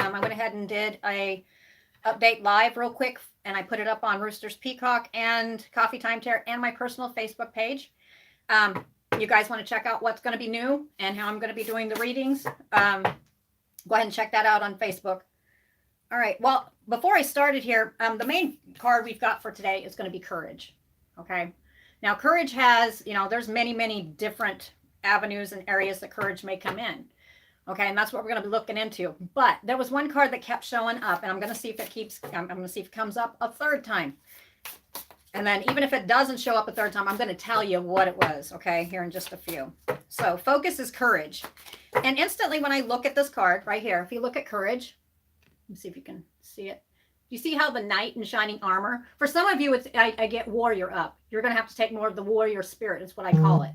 I went ahead and did a update live real quick, and I put it up on Roosters Peacock and Coffee Time Tear and my personal Facebook page. You guys want to check out what's going to be new and how I'm going to be doing the readings, go ahead and check that out on Facebook. All right. Well, before I started here, the main card we've got for today is going to be courage. Okay. Now, courage has, there's many, many different avenues and areas that courage may come in. Okay. And that's what we're going to be looking into. But there was one card that kept showing up, and I'm going to see if I'm going to see if it comes up a third time. And then even if it doesn't show up a third time, I'm going to tell you what it was, okay, here in just a few. So focus is courage. And instantly when I look at this card right here, if you look at courage, let me see if you can see it. You see how the knight in shining armor? For some of you, it's I get warrior up. You're going to have to take more of the warrior spirit is what I call it.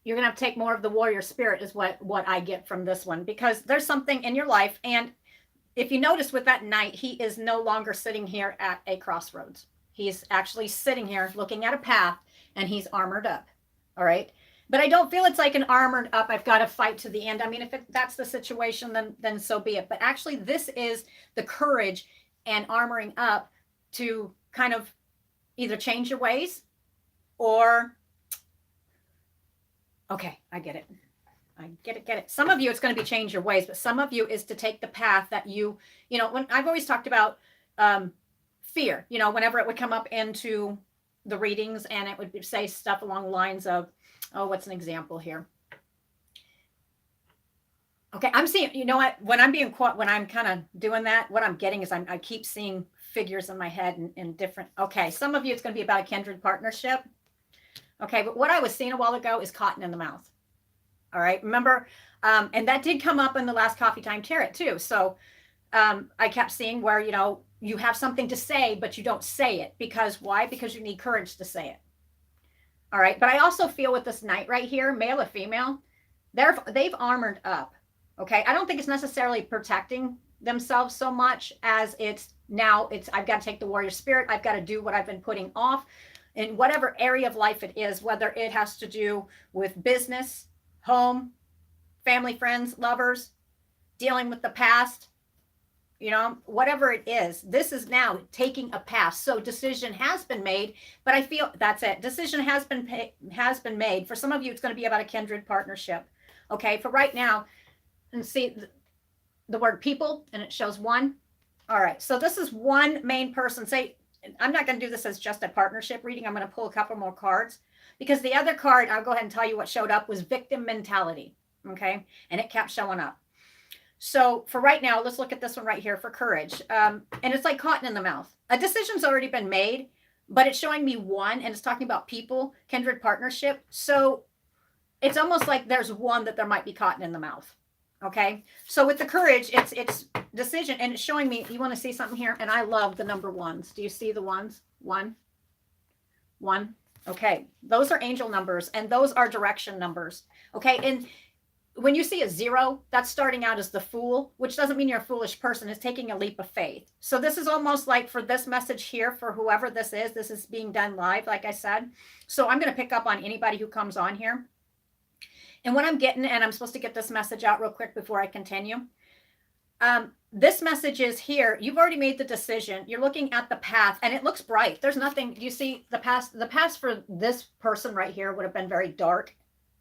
You're going to have to take more of the warrior spirit is what I get from this one, because there's something in your life. And if you notice with that knight, he is no longer sitting here at a crossroads. He's actually sitting here looking at a path, and he's armored up. All right. But I don't feel it's like an armored up, I've got to fight to the end. I mean, if that's the situation, then so be it. But actually, this is the courage and armoring up to kind of either change your ways or, okay, I get it. I get it. Some of you, it's going to be change your ways, but some of you is to take the path that when I've always talked about fear, whenever it would come up into the readings, and it would say stuff along the lines of, oh, what's an example here? Okay, I'm seeing, when I'm kind of doing that, what I'm getting is I keep seeing figures in my head in different, okay, some of you, it's going to be about a kindred partnership. Okay, but what I was seeing a while ago is cotton in the mouth. All right. Remember, and that did come up in the last Coffee Time Tarot too. So I kept seeing where, you have something to say, but you don't say it. Because why? Because you need courage to say it. All right. But I also feel with this knight right here, male or female, they've armored up. Okay. I don't think it's necessarily protecting themselves so much as I've got to take the warrior spirit. I've got to do what I've been putting off in whatever area of life it is, whether it has to do with business, home, family, friends, lovers, dealing with the past, whatever it is. This is now taking a pass. So decision has been made, but I feel that's it. Decision has been made. For some of you, it's going to be about a kindred partnership. Okay, for right now, and see the word people, and it shows one. All right, so this is one main person. Say, I'm not going to do this as just a partnership reading. I'm going to pull a couple more cards. Because the other card, I'll go ahead and tell you what showed up, was victim mentality. Okay. And it kept showing up. So for right now, let's look at this one right here for courage. And it's like cotton in the mouth. A decision's already been made, but it's showing me one, and it's talking about people, kindred partnership. So it's almost like there's one that there might be cotton in the mouth. Okay. So with the courage, it's decision, and it's showing me, you want to see something here? And I love the number ones. Do you see the ones? One. Okay, those are angel numbers, and those are direction numbers. Okay, and when you see a 0, that's starting out as the fool, which doesn't mean you're a foolish person. It's taking a leap of faith. So this is almost like for this message here, for whoever this is being done live, like I said. So I'm going to pick up on anybody who comes on here. And what I'm getting, and I'm supposed to get this message out real quick before I continue. This message is here. You've already made the decision. You're looking at the path, and it looks bright. There's nothing. You see the past for this person right here would have been very dark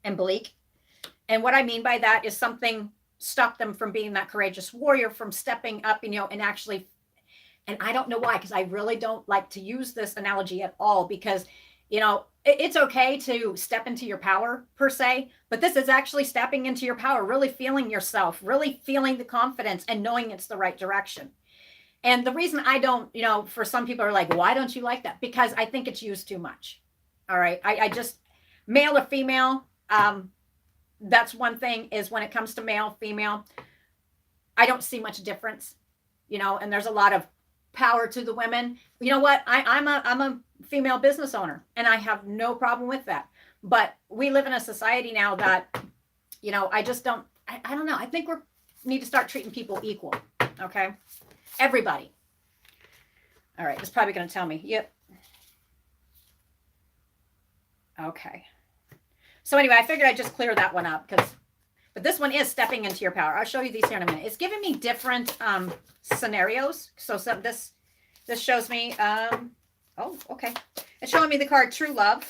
and bleak. And what I mean by that is something stopped them from being that courageous warrior, from stepping up, and actually, and I don't know why, because I really don't like to use this analogy at all, because, it's okay to step into your power per se, but this is actually stepping into your power, really feeling yourself, really feeling the confidence and knowing it's the right direction. And the reason I don't, for some people are like, why don't you like that? Because I think it's used too much. All right. I just, male or female, that's one thing, is when it comes to male, female, I don't see much difference, and there's a lot of power to the women. You know what? I'm a female business owner, and I have no problem with that. But we live in a society now that, I just don't, I don't know. I think we need to start treating people equal. Okay. Everybody. All right. It's probably going to tell me. Yep. Okay. So anyway, I figured I'd just clear that one up, because But this one is stepping into your power. I'll show you these here in a minute. It's giving me different scenarios. So this shows me, oh, okay. It's showing me the card True Love,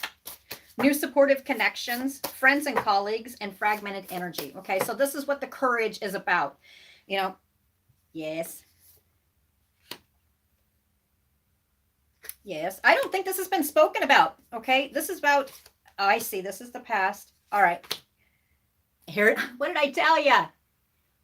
New Supportive Connections, Friends and Colleagues, and Fragmented Energy. Okay, so this is what the courage is about. You know, yes. Yes, I don't think this has been spoken about. Okay, this is about, oh, I see. This is the past. All right. Here, what did I tell you?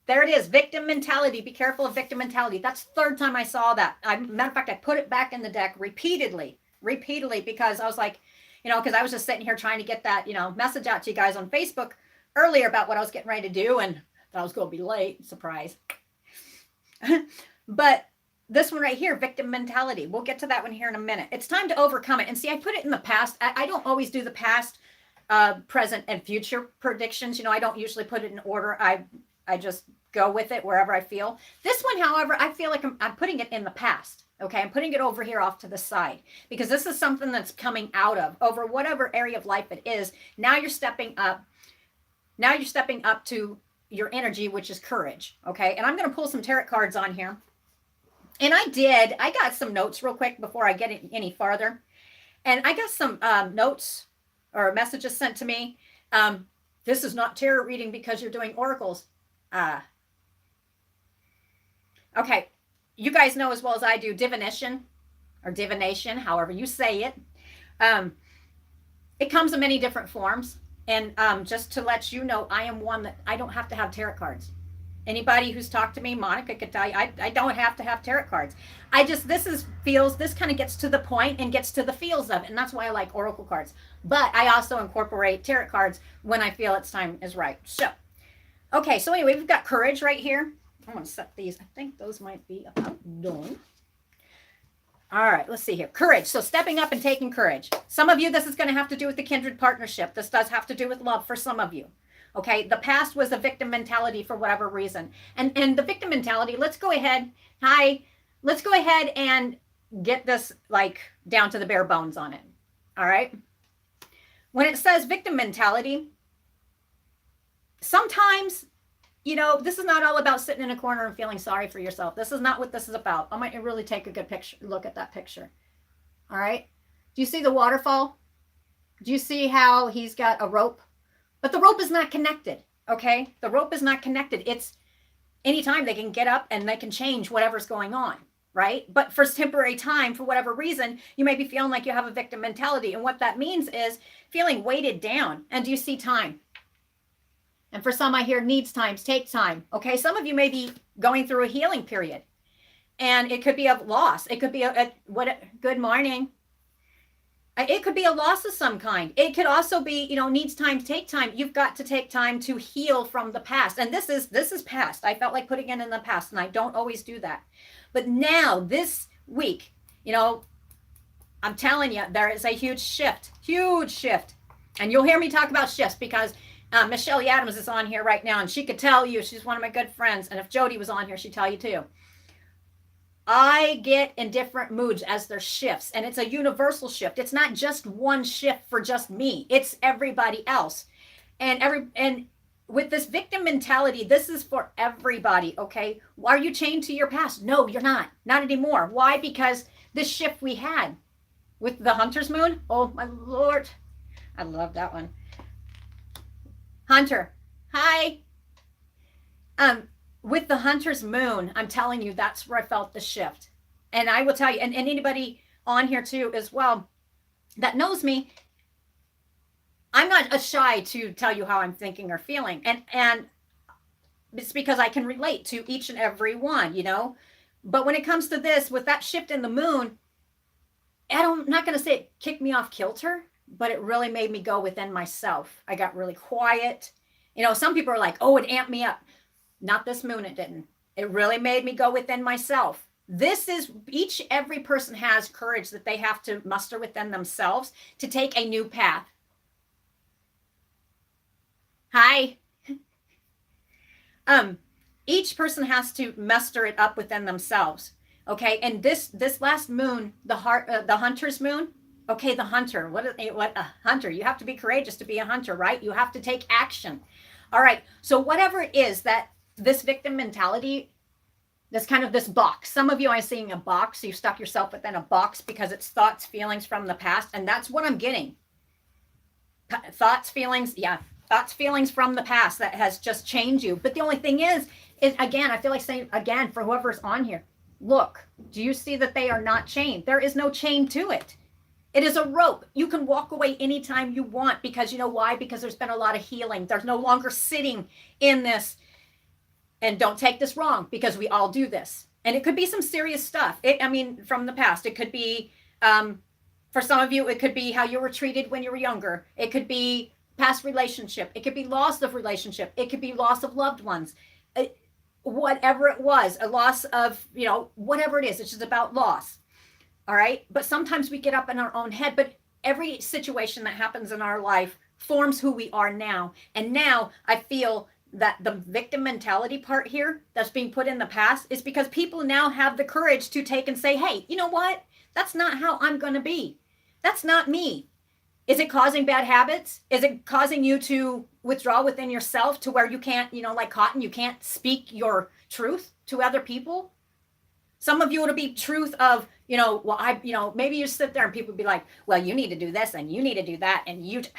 There it is. Victim mentality. Be careful of victim mentality. That's the third time I saw that. Matter of fact, I put it back in the deck repeatedly, because I was like, you know, because I was just sitting here trying to get that, you know, message out to you guys on Facebook earlier about what I was getting ready to do, and thought I was going to be late. Surprise. But this one right here, victim mentality. We'll get to that one here in a minute. It's time to overcome it. And see, I put it in the past. I don't always do the past, present, and future predictions. You know, I don't usually put it in order. I just go with it wherever I feel. This one, however, I feel like I'm putting it in the past. Okay, I'm putting it over here off to the side, because this is something that's coming out of over whatever area of life it is. Now you're stepping up. Now you're stepping up to your energy, which is courage. Okay, and I'm going to pull some tarot cards on here. And I got some notes real quick before I get any farther. And I got some notes or messages sent to me. This is not tarot reading because you're doing oracles. Okay. You guys know as well as I do divination, or divination, however you say it. It comes in many different forms. And just to let you know, I am one that I don't have to have tarot cards. Anybody who's talked to me, Monica could tell you, I don't have to have tarot cards. This kind of gets to the point and gets to the feels of it. And that's why I like oracle cards. But I also incorporate tarot cards when I feel it's time is right. So, okay. So anyway, we've got courage right here. I'm going to set these. I think those might be about done. All right. Let's see here. Courage. So stepping up and taking courage. Some of you, this is going to have to do with the kindred partnership. This does have to do with love for some of you. Okay, the past was a victim mentality for whatever reason. And the victim mentality, let's go ahead and get this like down to the bare bones on it. All right. When it says victim mentality, sometimes, you know, this is not all about sitting in a corner and feeling sorry for yourself. This is not what this is about. I might really take a good look at that picture. All right. Do you see the waterfall? Do you see how he's got a rope? But the rope is not connected, okay? The rope is not connected. It's anytime they can get up and they can change whatever's going on, right? But for temporary time, for whatever reason, you may be feeling like you have a victim mentality. And what that means is feeling weighted down. And do you see time? And for some, I hear needs times, take time, okay? Some of you may be going through a healing period. And it could be a loss. It could be good morning. It could be a loss of some kind. It could also be, you know, needs time to take time. You've got to take time to heal from the past. And this is past. I felt like putting it in the past, and I don't always do that. But now this week, you know, I'm telling you, there is a huge shift. And you'll hear me talk about shifts because Michelle Adams is on here right now, and she could tell you, she's one of my good friends. And if Jody was on here, she'd tell you too. I get in different moods as there's shifts, and it's a universal shift. It's not just one shift for just me. It's everybody else. And with this victim mentality, this is for everybody, okay? Are you chained to your past? No, you're not. Not anymore. Why? Because this shift we had with the Hunter's Moon. Oh, my Lord. I love that one. Hunter. Hi. With the Hunter's Moon, I'm telling you, that's where I felt the shift. And I will tell you, and anybody on here too as well that knows me, I'm not shy to tell you how I'm thinking or feeling. And it's because I can relate to each and every one, you know. But when it comes to this, with that shift in the moon, I'm not going to say it kicked me off kilter, but it really made me go within myself. I got really quiet. You know, some people are like, oh, it amped me up. Not this moon, it didn't. It really made me go within myself. This is, every person has courage that they have to muster within themselves to take a new path. Hi. Each person has to muster it up within themselves. Okay. And this last moon, the Hunter's Moon. Okay. The hunter, what a hunter. You have to be courageous to be a hunter, right? You have to take action. All right. So whatever it is that this victim mentality, this kind of this box, some of you are seeing a box. So you stuck yourself within a box because it's thoughts, feelings from the past. And that's what I'm getting. Thoughts, feelings. Yeah. Thoughts, feelings from the past that has just changed you. But the only thing is again, I feel like saying again for whoever's on here, look, do you see that they are not chained? There is no chain to it. It is a rope. You can walk away anytime you want because you know why? Because there's been a lot of healing. There's no longer sitting in this. And don't take this wrong because we all do this. And it could be some serious stuff. From the past. It could be, for some of you, it could be how you were treated when you were younger. It could be past relationship. It could be loss of relationship. It could be loss of loved ones. Whatever it was, a loss of, whatever it is. It's just about loss. All right. But sometimes we get up in our own head. But every situation that happens in our life forms who we are now. And now I feel that the victim mentality part here that's being put in the past is because people now have the courage to take and say, hey, you know what? That's not how I'm going to be. That's not me. Is it causing bad habits? Is it causing you to withdraw within yourself to where you can't, like Cotton, you can't speak your truth to other people? Some of you, it'll be truth of, maybe you sit there and people be like, well, you need to do this and you need to do that. And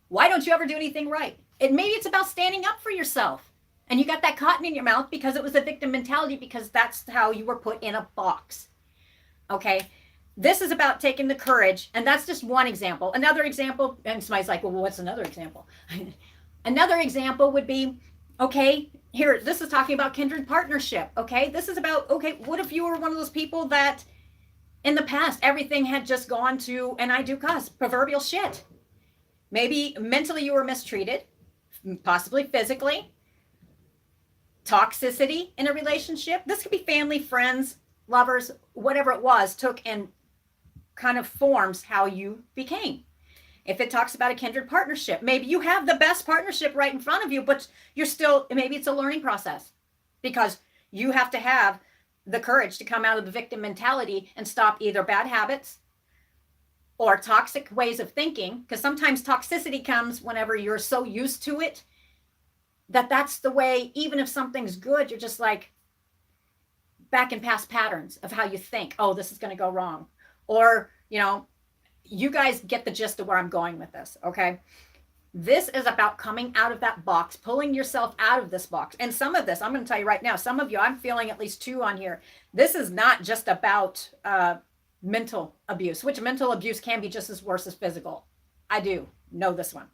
why don't you ever do anything right? Maybe it's about standing up for yourself. And you got that cotton in your mouth because it was a victim mentality because that's how you were put in a box. Okay. This is about taking the courage. And that's just one example. Another example, and somebody's like, well, what's another example? Another example would be, okay, here, this is talking about kindred partnership. Okay. This is about, okay, what if you were one of those people that in the past, everything had just gone to, and I do cuss, proverbial shit. Maybe mentally you were mistreated, possibly physically, toxicity in a relationship. This could be family, friends, lovers, whatever it was, took and kind of forms how you became. If it talks about a kindred partnership, maybe you have the best partnership right in front of you, but you're still, maybe it's a learning process because you have to have the courage to come out of the victim mentality and stop either bad habits or toxic ways of thinking. Because sometimes toxicity comes whenever you're so used to it that's the way, even if something's good, you're just like back in past patterns of how you think, oh, this is going to go wrong. Or, you guys get the gist of where I'm going with this. Okay. This is about coming out of that box, pulling yourself out of this box. And some of this, I'm going to tell you right now, some of you, I'm feeling at least two on here. This is not just about mental abuse, which mental abuse can be just as worse as physical. I do know this one.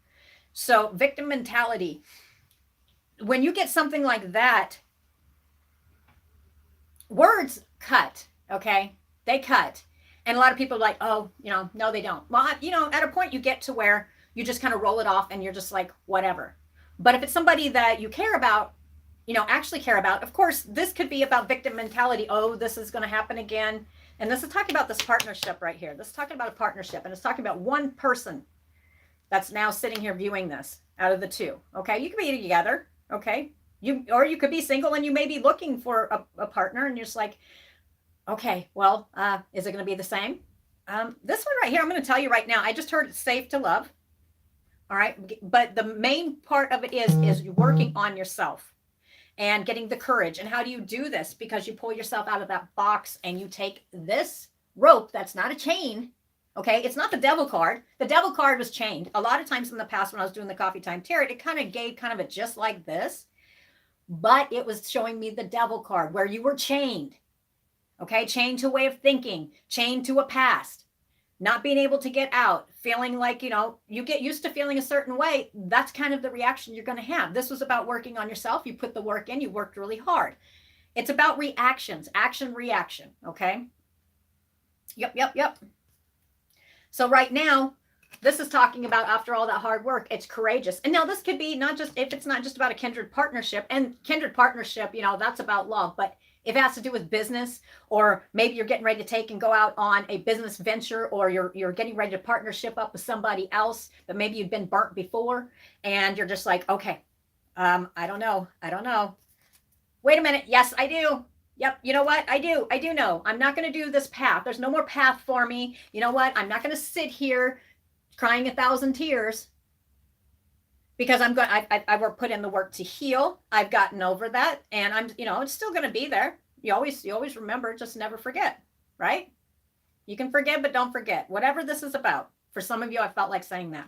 So victim mentality, when you get something like that, words cut, okay? They cut. And a lot of people are like, oh, no, they don't. Well, at a point you get to where you just kind of roll it off and you're just like, whatever. But if it's somebody that you care about, actually care about, of course, this could be about victim mentality. Oh, this is going to happen again. And this is talking about this partnership right here. This is talking about a partnership. And it's talking about one person that's now sitting here viewing this out of the two. Okay. You could be together. Okay. You could be single and you may be looking for a partner and you're just like, okay, well, is it going to be the same? This one right here, I'm going to tell you right now, I just heard it's safe to love. All right. But the main part of it is working on yourself and getting the courage. And how do you do this? Because you pull yourself out of that box and you take this rope that's not a chain. Okay. It's not the devil card. The devil card was chained. A lot of times in the past when I was doing the coffee time tarot, it kind of gave kind of a just like this, but it was showing me the devil card where you were chained. Okay. Chained to a way of thinking, chained to a past. Not being able to get out, feeling like, you get used to feeling a certain way. That's kind of the reaction you're going to have. This was about working on yourself. You put the work in, you worked really hard. It's about reactions, action, reaction. Okay. Yep. So right now, this is talking about after all that hard work, it's courageous. And now this could be not just, if it's not just about a kindred partnership, and kindred partnership, that's about love, but if it has to do with business, or maybe you're getting ready to take and go out on a business venture, or you're getting ready to partnership up with somebody else, but maybe you've been burnt before and you're just like, okay, I don't know. Wait a minute. Yes, I do. Yep. You know what? I do know. I'm not going to do this path. There's no more path for me. You know what? I'm not going to sit here crying 1,000 tears. because I work put in the work to heal. I've gotten over that, and it's still going to be there. You always remember, just never forget, right? You can forgive, but don't forget. Whatever this is about. For some of you, I felt like saying that.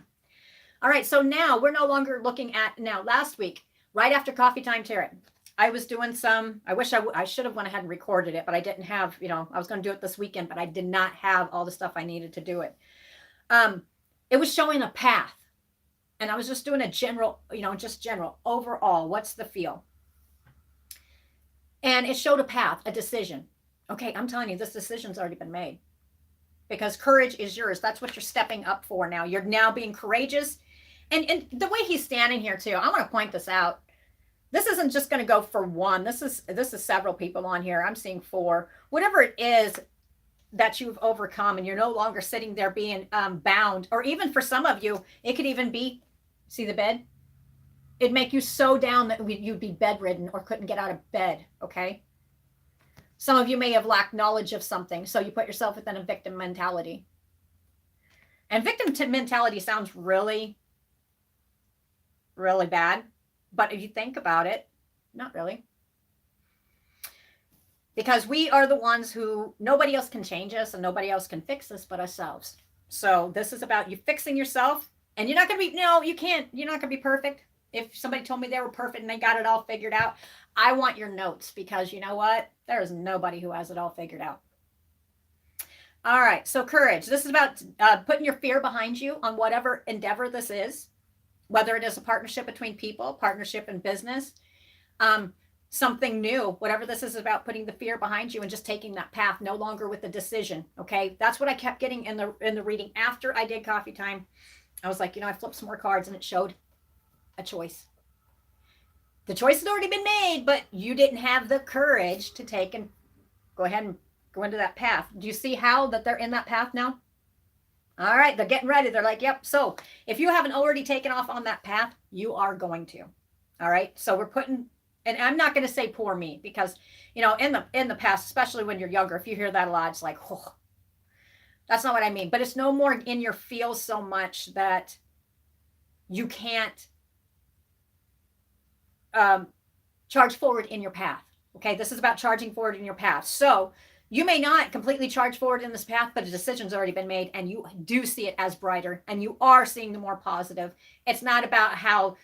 All right, so now we're no longer looking at, now last week, right after coffee time, Tarot, I was doing some, I wish I should have went ahead and recorded it, but I didn't have, I was going to do it this weekend, but I did not have all the stuff I needed to do it. It was showing a path, and I was just doing a general, just general, overall, what's the feel? And it showed a path, a decision. Okay, I'm telling you, this decision's already been made, because courage is yours. That's what you're stepping up for now. You're now being courageous. And the way he's standing here too, I want to point this out. This isn't just going to go for one. This is several people on here. I'm seeing 4. Whatever it is that you've overcome, and you're no longer sitting there being bound, or even for some of you, it could even be, see the bed? It'd make you so down that you'd be bedridden or couldn't get out of bed, okay? Some of you may have lacked knowledge of something, so you put yourself within a victim mentality. And victim mentality sounds really, really bad. But if you think about it, not really. Because we are the ones who, nobody else can change us and nobody else can fix us but ourselves. So this is about you fixing yourself. And you're not going to be, no, you can't, you're not going to be perfect. If somebody told me they were perfect and they got it all figured out, I want your notes, because you know what? There is nobody who has it all figured out. All right. So courage. This is about putting your fear behind you on whatever endeavor this is. Whether it is a partnership between people, partnership in business, something new, whatever this is about, putting the fear behind you and just taking that path, no longer with the decision. Okay, that's what I kept getting in the reading after I did coffee time. I was like, I flipped some more cards and it showed a choice. The choice had already been made, but you didn't have the courage to take and go ahead and go into that path. Do you see how that they're in that path now? All right, they're getting ready. They're like, yep. So if you haven't already taken off on that path, you are going to. All right. So we're putting, and I'm not going to say poor me, because, in the past, especially when you're younger, if you hear that a lot, it's like, oh, that's not what I mean. But it's no more in your feels so much that you can't charge forward in your path. Okay. This is about charging forward in your path. So you may not completely charge forward in this path, but a decision's already been made, and you do see it as brighter, and you are seeing the more positive. It's not about how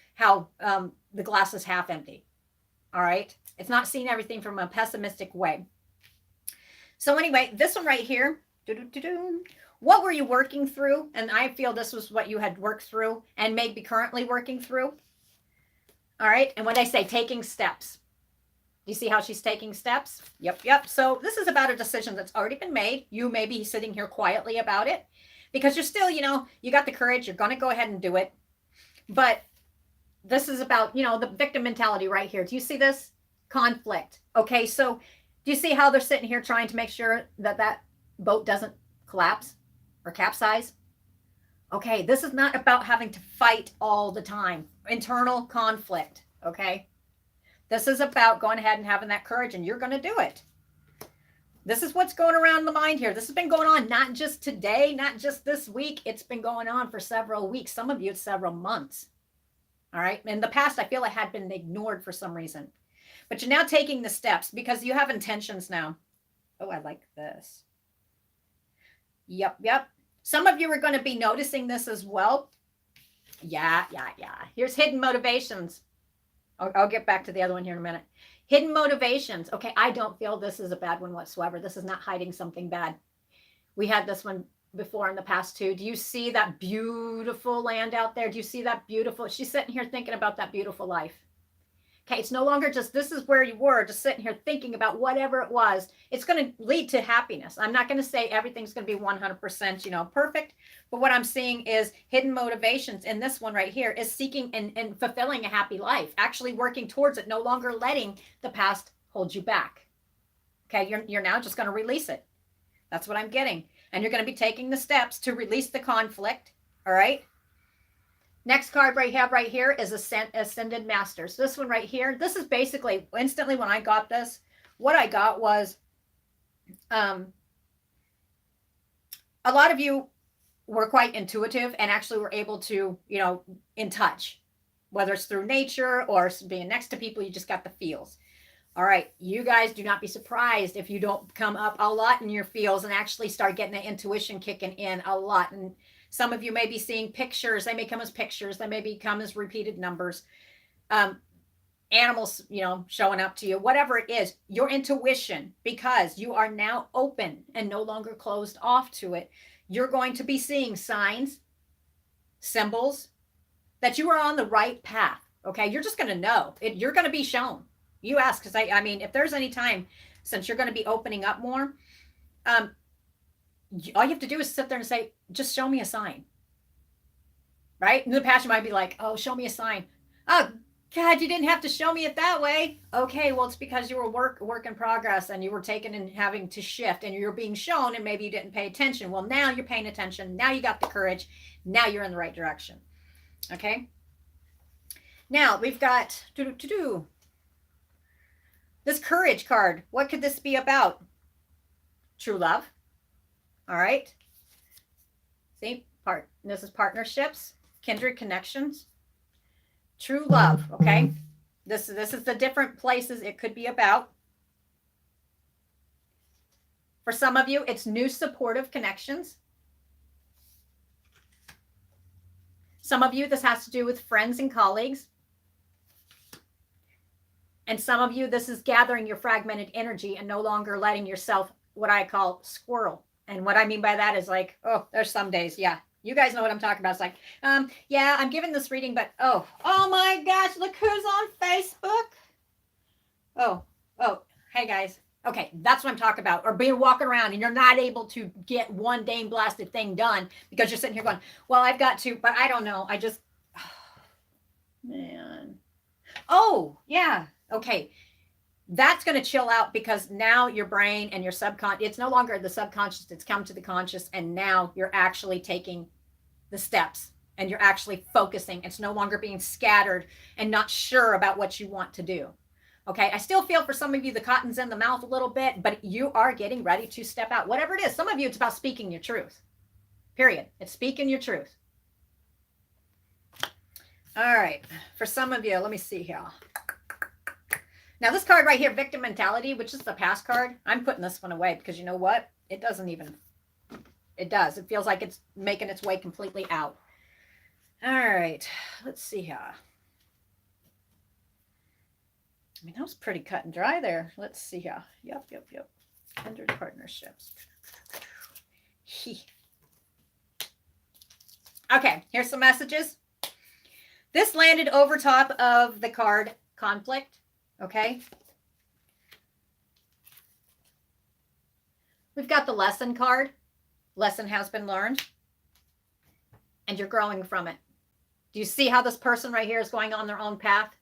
the glass is half empty. All right. It's not seeing everything from a pessimistic way. So anyway, this one right here, what were you working through? And I feel this was what you had worked through and maybe currently working through. All right. And when I say taking steps, you see how she's taking steps? Yep. So this is about a decision that's already been made. You may be sitting here quietly about it because you're still, you got the courage. You're going to go ahead and do it. But this is about, the victim mentality right here. Do you see this? Conflict. Okay. So do you see how they're sitting here trying to make sure that boat doesn't collapse or capsize? Okay. This is not about having to fight all the time. Internal conflict. Okay. This is about going ahead and having that courage, and you're going to do it. This is what's going around the mind here. This has been going on not just today, not just this week. It's been going on for several weeks. Some of you, it's several months. All right. In the past, I feel it had been ignored for some reason. But you're now taking the steps because you have intentions now. Oh, I like this. Yep. Some of you are going to be noticing this as well. Yeah. Here's hidden motivations. I'll get back to the other one here in a minute. Hidden motivations. Okay, I don't feel this is a bad one whatsoever. This is not hiding something bad. We had this one before in the past too. Do you see that beautiful land out there? Do you see that beautiful? She's sitting here thinking about that beautiful life. Okay, it's no longer just this is where you were, just sitting here thinking about whatever it was. It's going to lead to happiness. I'm not going to say everything's going to be 100%, perfect. But what I'm seeing is hidden motivations. And this one right here is seeking and fulfilling a happy life, actually working towards it, no longer letting the past hold you back. Okay, you're now just going to release it. That's what I'm getting. And you're going to be taking the steps to release the conflict. All right. Next card right here is Ascended Masters. This one right here, this is basically instantly when I got this, what I got was a lot of you were quite intuitive and actually were able to, in touch. whether it's through nature or being next to people, you just got the feels. All right, you guys, do not be surprised if you don't come up a lot in your feels and actually start getting the intuition kicking in a lot. And some of you may be seeing pictures. They may come as pictures. They may become as repeated numbers. Animals, showing up to you, whatever it is, your intuition, because you are now open and no longer closed off to it. You're going to be seeing signs, symbols that you are on the right path. Okay. You're just going to know it. You're going to be shown. You ask, because I mean, if there's any time, since you're going to be opening up more, all you have to do is sit there and say, just show me a sign. Right? And the passion might be like, oh, show me a sign. Oh, God, you didn't have to show me it that way. Okay, well, it's because you were work in progress and you were taken and having to shift and you're being shown and maybe you didn't pay attention. Well, now you're paying attention. Now you got the courage. Now you're in the right direction. Okay. Now we've got this courage card. What could this be about? True love. All right. See, this is partnerships, kindred connections, true love. Okay. This is the different places it could be about. For some of you, it's new supportive connections. Some of you, this has to do with friends and colleagues. And some of you, this is gathering your fragmented energy and no longer letting yourself, what I call, squirrel. And what I mean by that is like, oh, there's some days. Yeah. You guys know what I'm talking about. It's like, yeah, I'm giving this reading, but oh my gosh, look who's on Facebook. Oh, hey guys. Okay. That's what I'm talking about. Or being walking around and you're not able to get one dang blasted thing done because you're sitting here going, well, I've got to, but I don't know. I just, man. Oh, yeah. Okay. That's going to chill out because now your brain and your subconscious, it's no longer the subconscious, it's come to the conscious. And now you're actually taking the steps and you're actually focusing. It's no longer being scattered and not sure about what you want to do. Okay. I still feel for some of you, the cotton's in the mouth a little bit, but you are getting ready to step out. Whatever it is, some of you, it's about speaking your truth. Period. It's speaking your truth. All right. For some of you, let me see here. Now, this card right here, victim mentality, which is the past card, I'm putting this one away because you know what? It doesn't even, it does. It feels like it's making its way completely out. All right. Let's see here. I mean, that was pretty cut and dry there. Let's see here. Yep. 100 partnerships. Okay, here's some messages. This landed over top of the card conflict. Okay. We've got the lesson card. Lesson has been learned. And you're growing from it. Do you see how this person right here is going on their own path?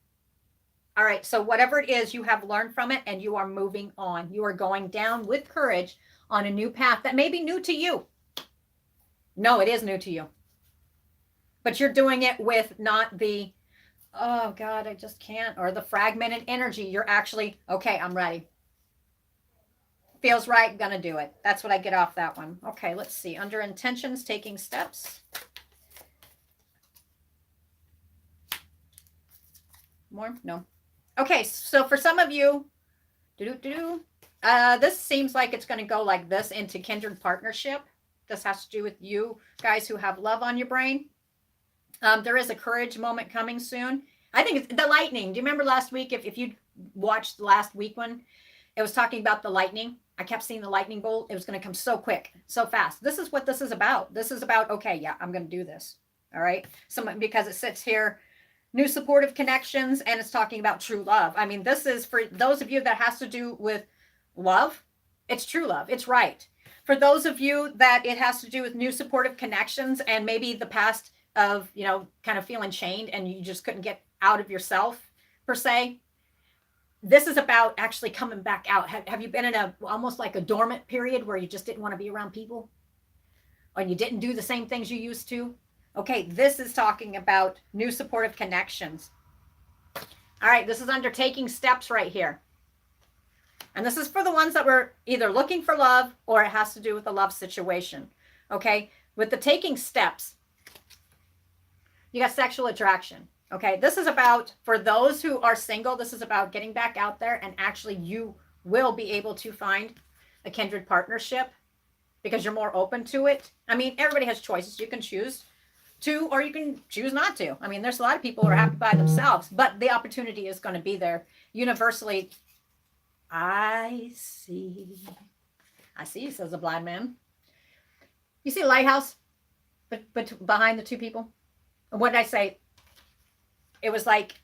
All right. So whatever it is, you have learned from it and you are moving on. You are going down with courage on a new path that may be new to you. No, it is new to you. But you're doing it with not the, oh God, I just can't, or the fragmented energy. You're actually, okay, I'm ready. Feels right, gonna do it. That's what I get off that one. Okay, let's see. Under intentions, taking steps. More? No. Okay, so for some of you, this seems like it's gonna go like this into kindred partnership. This has to do with you guys who have love on your brain. There is a courage moment coming soon. I think it's the lightning. Do you remember last week? If you watched the last week one, it was talking about the lightning. I kept seeing the lightning bolt. It was going to come so quick, so fast. This is what this is about. This is about, okay, yeah, I'm going to do this. All right. Because it sits here, new supportive connections, and it's talking about true love. I mean, this is for those of you that has to do with love. It's true love. It's right. For those of you that it has to do with new supportive connections and maybe the past of, kind of feeling chained and you just couldn't get out of yourself per se. This is about actually coming back out. Have you been in almost like a dormant period where you just didn't want to be around people? Or you didn't do the same things you used to? Okay, this is talking about new supportive connections. All right, this is undertaking steps right here. And this is for the ones that were either looking for love or it has to do with a love situation. Okay, with the taking steps, you got sexual attraction. Okay, this is about, for those who are single, this is about getting back out there, and actually you will be able to find a kindred partnership because you're more open to it. I mean, everybody has choices. You can choose to, or you can choose not to. I mean, there's a lot of people who are happy by themselves, but the opportunity is going to be there universally. I see. I see, says the blind man. You see a lighthouse but behind the two people? What did I say? It was like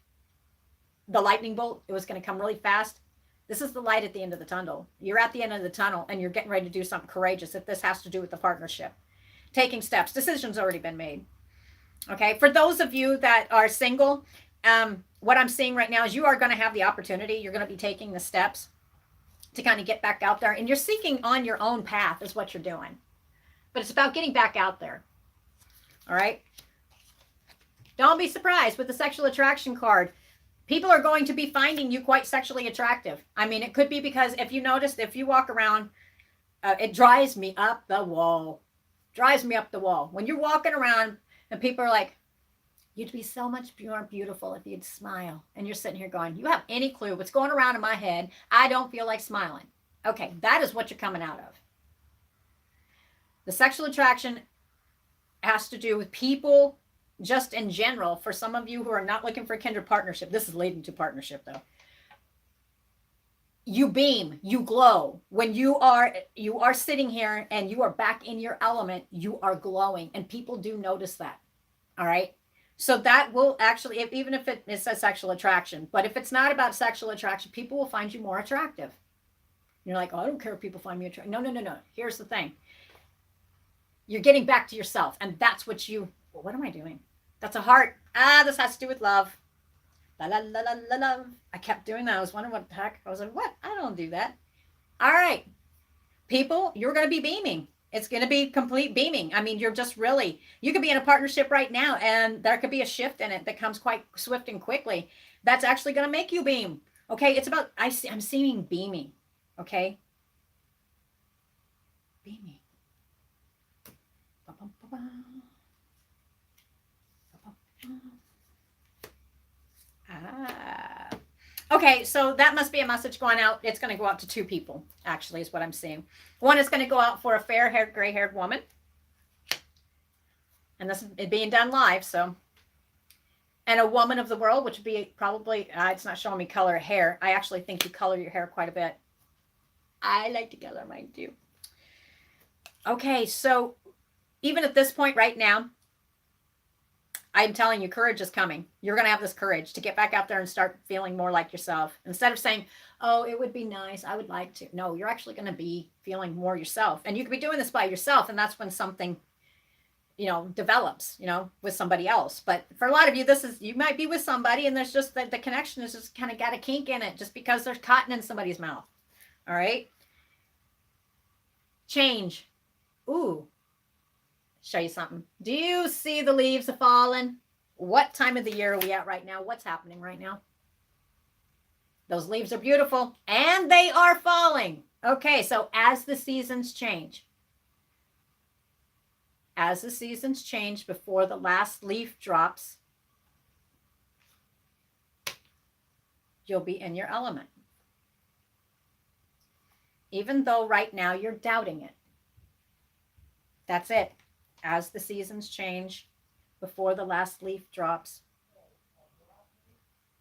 the lightning bolt. It was going to come really fast. This is the light at the end of the tunnel. You're at the end of the tunnel and you're getting ready to do something courageous if this has to do with the partnership. Taking steps. Decisions already been made. Okay. For those of you that are single, what I'm seeing right now is you are going to have the opportunity. You're going to be taking the steps to kind of get back out there, and you're seeking on your own path is what you're doing. But it's about getting back out there. All right. Don't be surprised with the sexual attraction card. People are going to be finding you quite sexually attractive. I mean, it could be because if you noticed, if you walk around, it drives me up the wall. Drives me up the wall. When you're walking around and people are like, you'd be so much more beautiful if you'd smile. And you're sitting here going, you have any clue what's going around in my head? I don't feel like smiling. Okay, that is what you're coming out of. The sexual attraction has to do with people just in general. For some of you who are not looking for a kindred partnership, this is leading to partnership though. You beam, you glow. When you are sitting here and you are back in your element, you are glowing, and people do notice that. All right. So that will actually, even if it says sexual attraction, but if it's not about sexual attraction, people will find you more attractive. You're like, oh, I don't care if people find me attractive. No. Here's the thing. You're getting back to yourself. And that's what what am I doing? That's a heart. This has to do with love. La, la, la, la, la, love. I kept doing that. I was wondering what the heck. I was like, what? I don't do that. All right. People, you're going to be beaming. It's going to be complete beaming. I mean, you're just really, you could be in a partnership right now and there could be a shift in it that comes quite swift and quickly. That's actually going to make you beam. Okay. It's about, I'm seeing beaming. Okay. Beaming. Okay, so that must be a message going out. It's going to go out to two people, actually, is what I'm seeing. One is going to go out for a fair-haired, gray-haired woman. And this is being done live, so. And a woman of the world, which would be probably, it's not showing me color of hair. I actually think you color your hair quite a bit. I like to color mine too. Okay, so even at this point right now, I'm telling you, courage is coming. You're going to have this courage to get back out there and start feeling more like yourself. Instead of saying, oh, it would be nice, I would like to. No, you're actually going to be feeling more yourself. And you could be doing this by yourself. And that's when something, develops, with somebody else. But for a lot of you, you might be with somebody and there's just the connection is just kind of got a kink in it just because there's cotton in somebody's mouth. All right. Change. Ooh. Show you something. Do you see the leaves are falling? What time of the year are we at right now? What's happening right now? Those leaves are beautiful and they are falling. Okay, so as the seasons change, before the last leaf drops, you'll be in your element. Even though right now you're doubting it. That's it. As the seasons change, before the last leaf drops,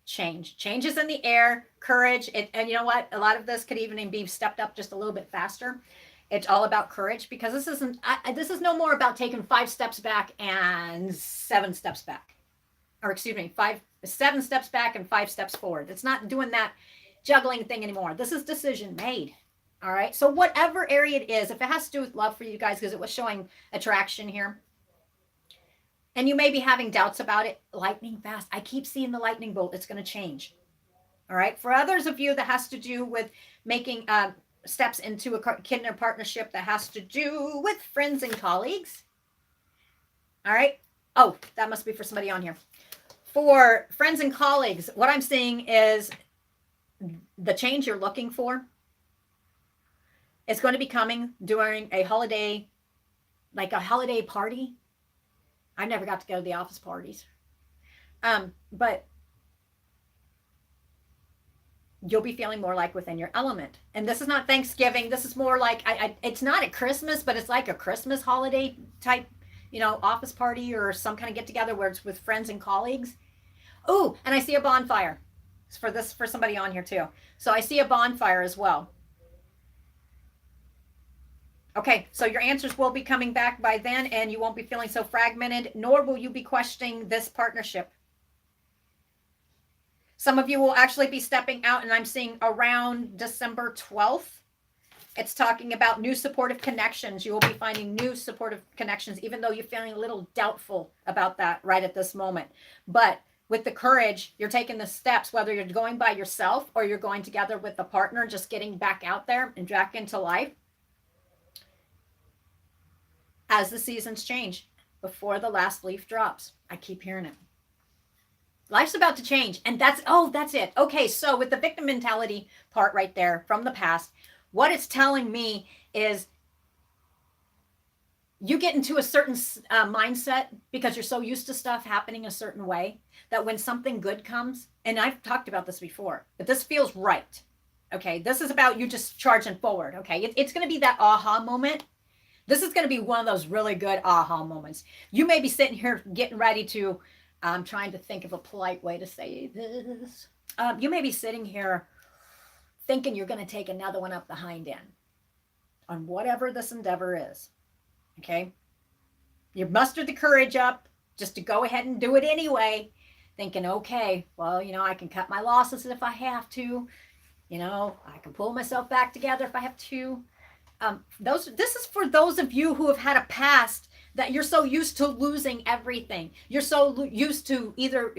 changes in the air, courage. And you know what? A lot of this could even be stepped up just a little bit faster. It's all about courage because this is no more about taking 5 steps back and 7 steps back, or excuse me, 7 steps back and 5 steps forward. It's not doing that juggling thing anymore. This is decision made. All right. So whatever area it is, if it has to do with love for you guys, because it was showing attraction here, and you may be having doubts about it, lightning fast. I keep seeing the lightning bolt. It's going to change. All right. For others of you, that has to do with making steps into a kindred partnership that has to do with friends and colleagues. All right. Oh, that must be for somebody on here. For friends and colleagues, what I'm seeing is the change you're looking for. It's going to be coming during a holiday, like a holiday party. I never got to go to the office parties. But you'll be feeling more like within your element. And this is not Thanksgiving. This is more like, it's not at Christmas, but it's like a Christmas holiday type, office party or some kind of get together where it's with friends and colleagues. Oh, and I see a bonfire for somebody on here too. So I see a bonfire as well. Okay, so your answers will be coming back by then, and you won't be feeling so fragmented, nor will you be questioning this partnership. Some of you will actually be stepping out, and I'm seeing around December 12th. It's talking about new supportive connections. You will be finding new supportive connections, even though you're feeling a little doubtful about that right at this moment. But with the courage, you're taking the steps, whether you're going by yourself or you're going together with a partner, just getting back out there and back into life. As the seasons change, before the last leaf drops, I keep hearing it. Life's about to change. And that's it. Okay, so with the victim mentality part right there from the past, what it's telling me is you get into a certain mindset because you're so used to stuff happening a certain way that when something good comes, and I've talked about this before, but this feels right. Okay, this is about you just charging forward. Okay, it's going to be that aha moment. This is going to be one of those really good aha moments. You may be sitting here getting ready to, I'm trying to think of a polite way to say this. You may be sitting here thinking you're going to take another one up the hind end on whatever this endeavor is. Okay. You mustered the courage up just to go ahead and do it anyway, thinking, okay, well, I can cut my losses if I have to. I can pull myself back together if I have to. This is for those of you who have had a past that you're so used to losing everything. You're so used to either,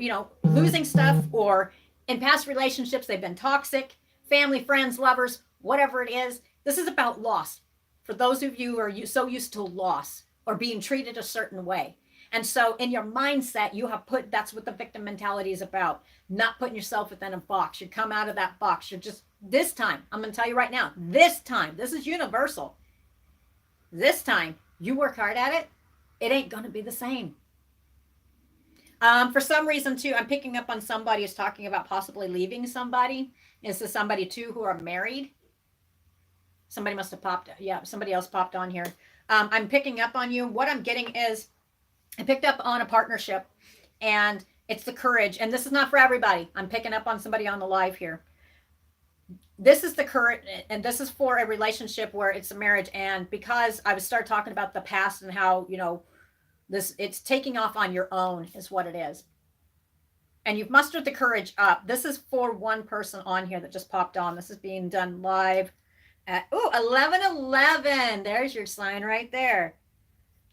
losing stuff, or in past relationships, they've been toxic, family, friends, lovers, whatever it is. This is about loss. For those of you who are so used to loss or being treated a certain way. And so in your mindset, that's what the victim mentality is about. Not putting yourself within a box. You come out of that box. You're just, this time, I'm going to tell you right now, this is universal. This time, you work hard at it, it ain't going to be the same. For some reason too, I'm picking up on somebody who's talking about possibly leaving somebody. This is somebody too who are married. Somebody must have popped. Yeah, somebody else popped on here. I'm picking up on you. What I'm getting is I picked up on a partnership, and it's the courage. And this is not for everybody. I'm picking up on somebody on the live here. This is the courage, and this is for a relationship where it's a marriage. And because I would start talking about the past and how, it's taking off on your own is what it is. And you've mustered the courage up. This is for one person on here that just popped on. This is being done live at 11:11. There's your sign right there.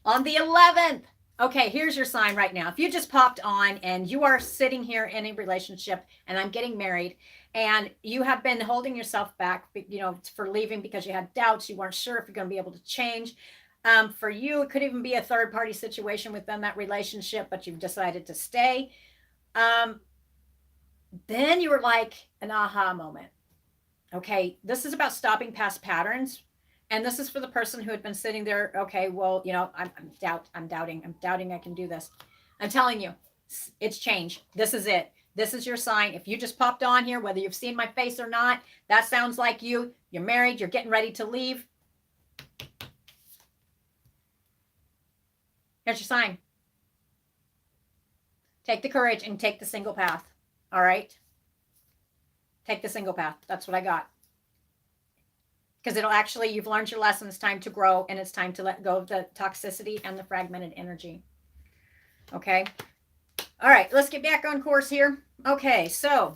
On the 11th. Okay, here's your sign right now. If you just popped on and you are sitting here in a relationship and I'm getting married, and you have been holding yourself back, for leaving because you had doubts, you weren't sure if you're going to be able to change. For you, it could even be a third party situation within that relationship, but you've decided to stay. Then you were like an aha moment. Okay, this is about stopping past patterns. And this is for the person who had been sitting there. Okay, well, I'm doubting I can do this. I'm telling you, it's change. This is it. This is your sign. If you just popped on here, whether you've seen my face or not, that sounds like you. You're married. You're getting ready to leave. Here's your sign. Take the courage and take the single path. All right? Take the single path. That's what I got. Because you've learned your lesson. It's time to grow, and it's time to let go of the toxicity and the fragmented energy. Okay. All right. Let's get back on course here. Okay. So,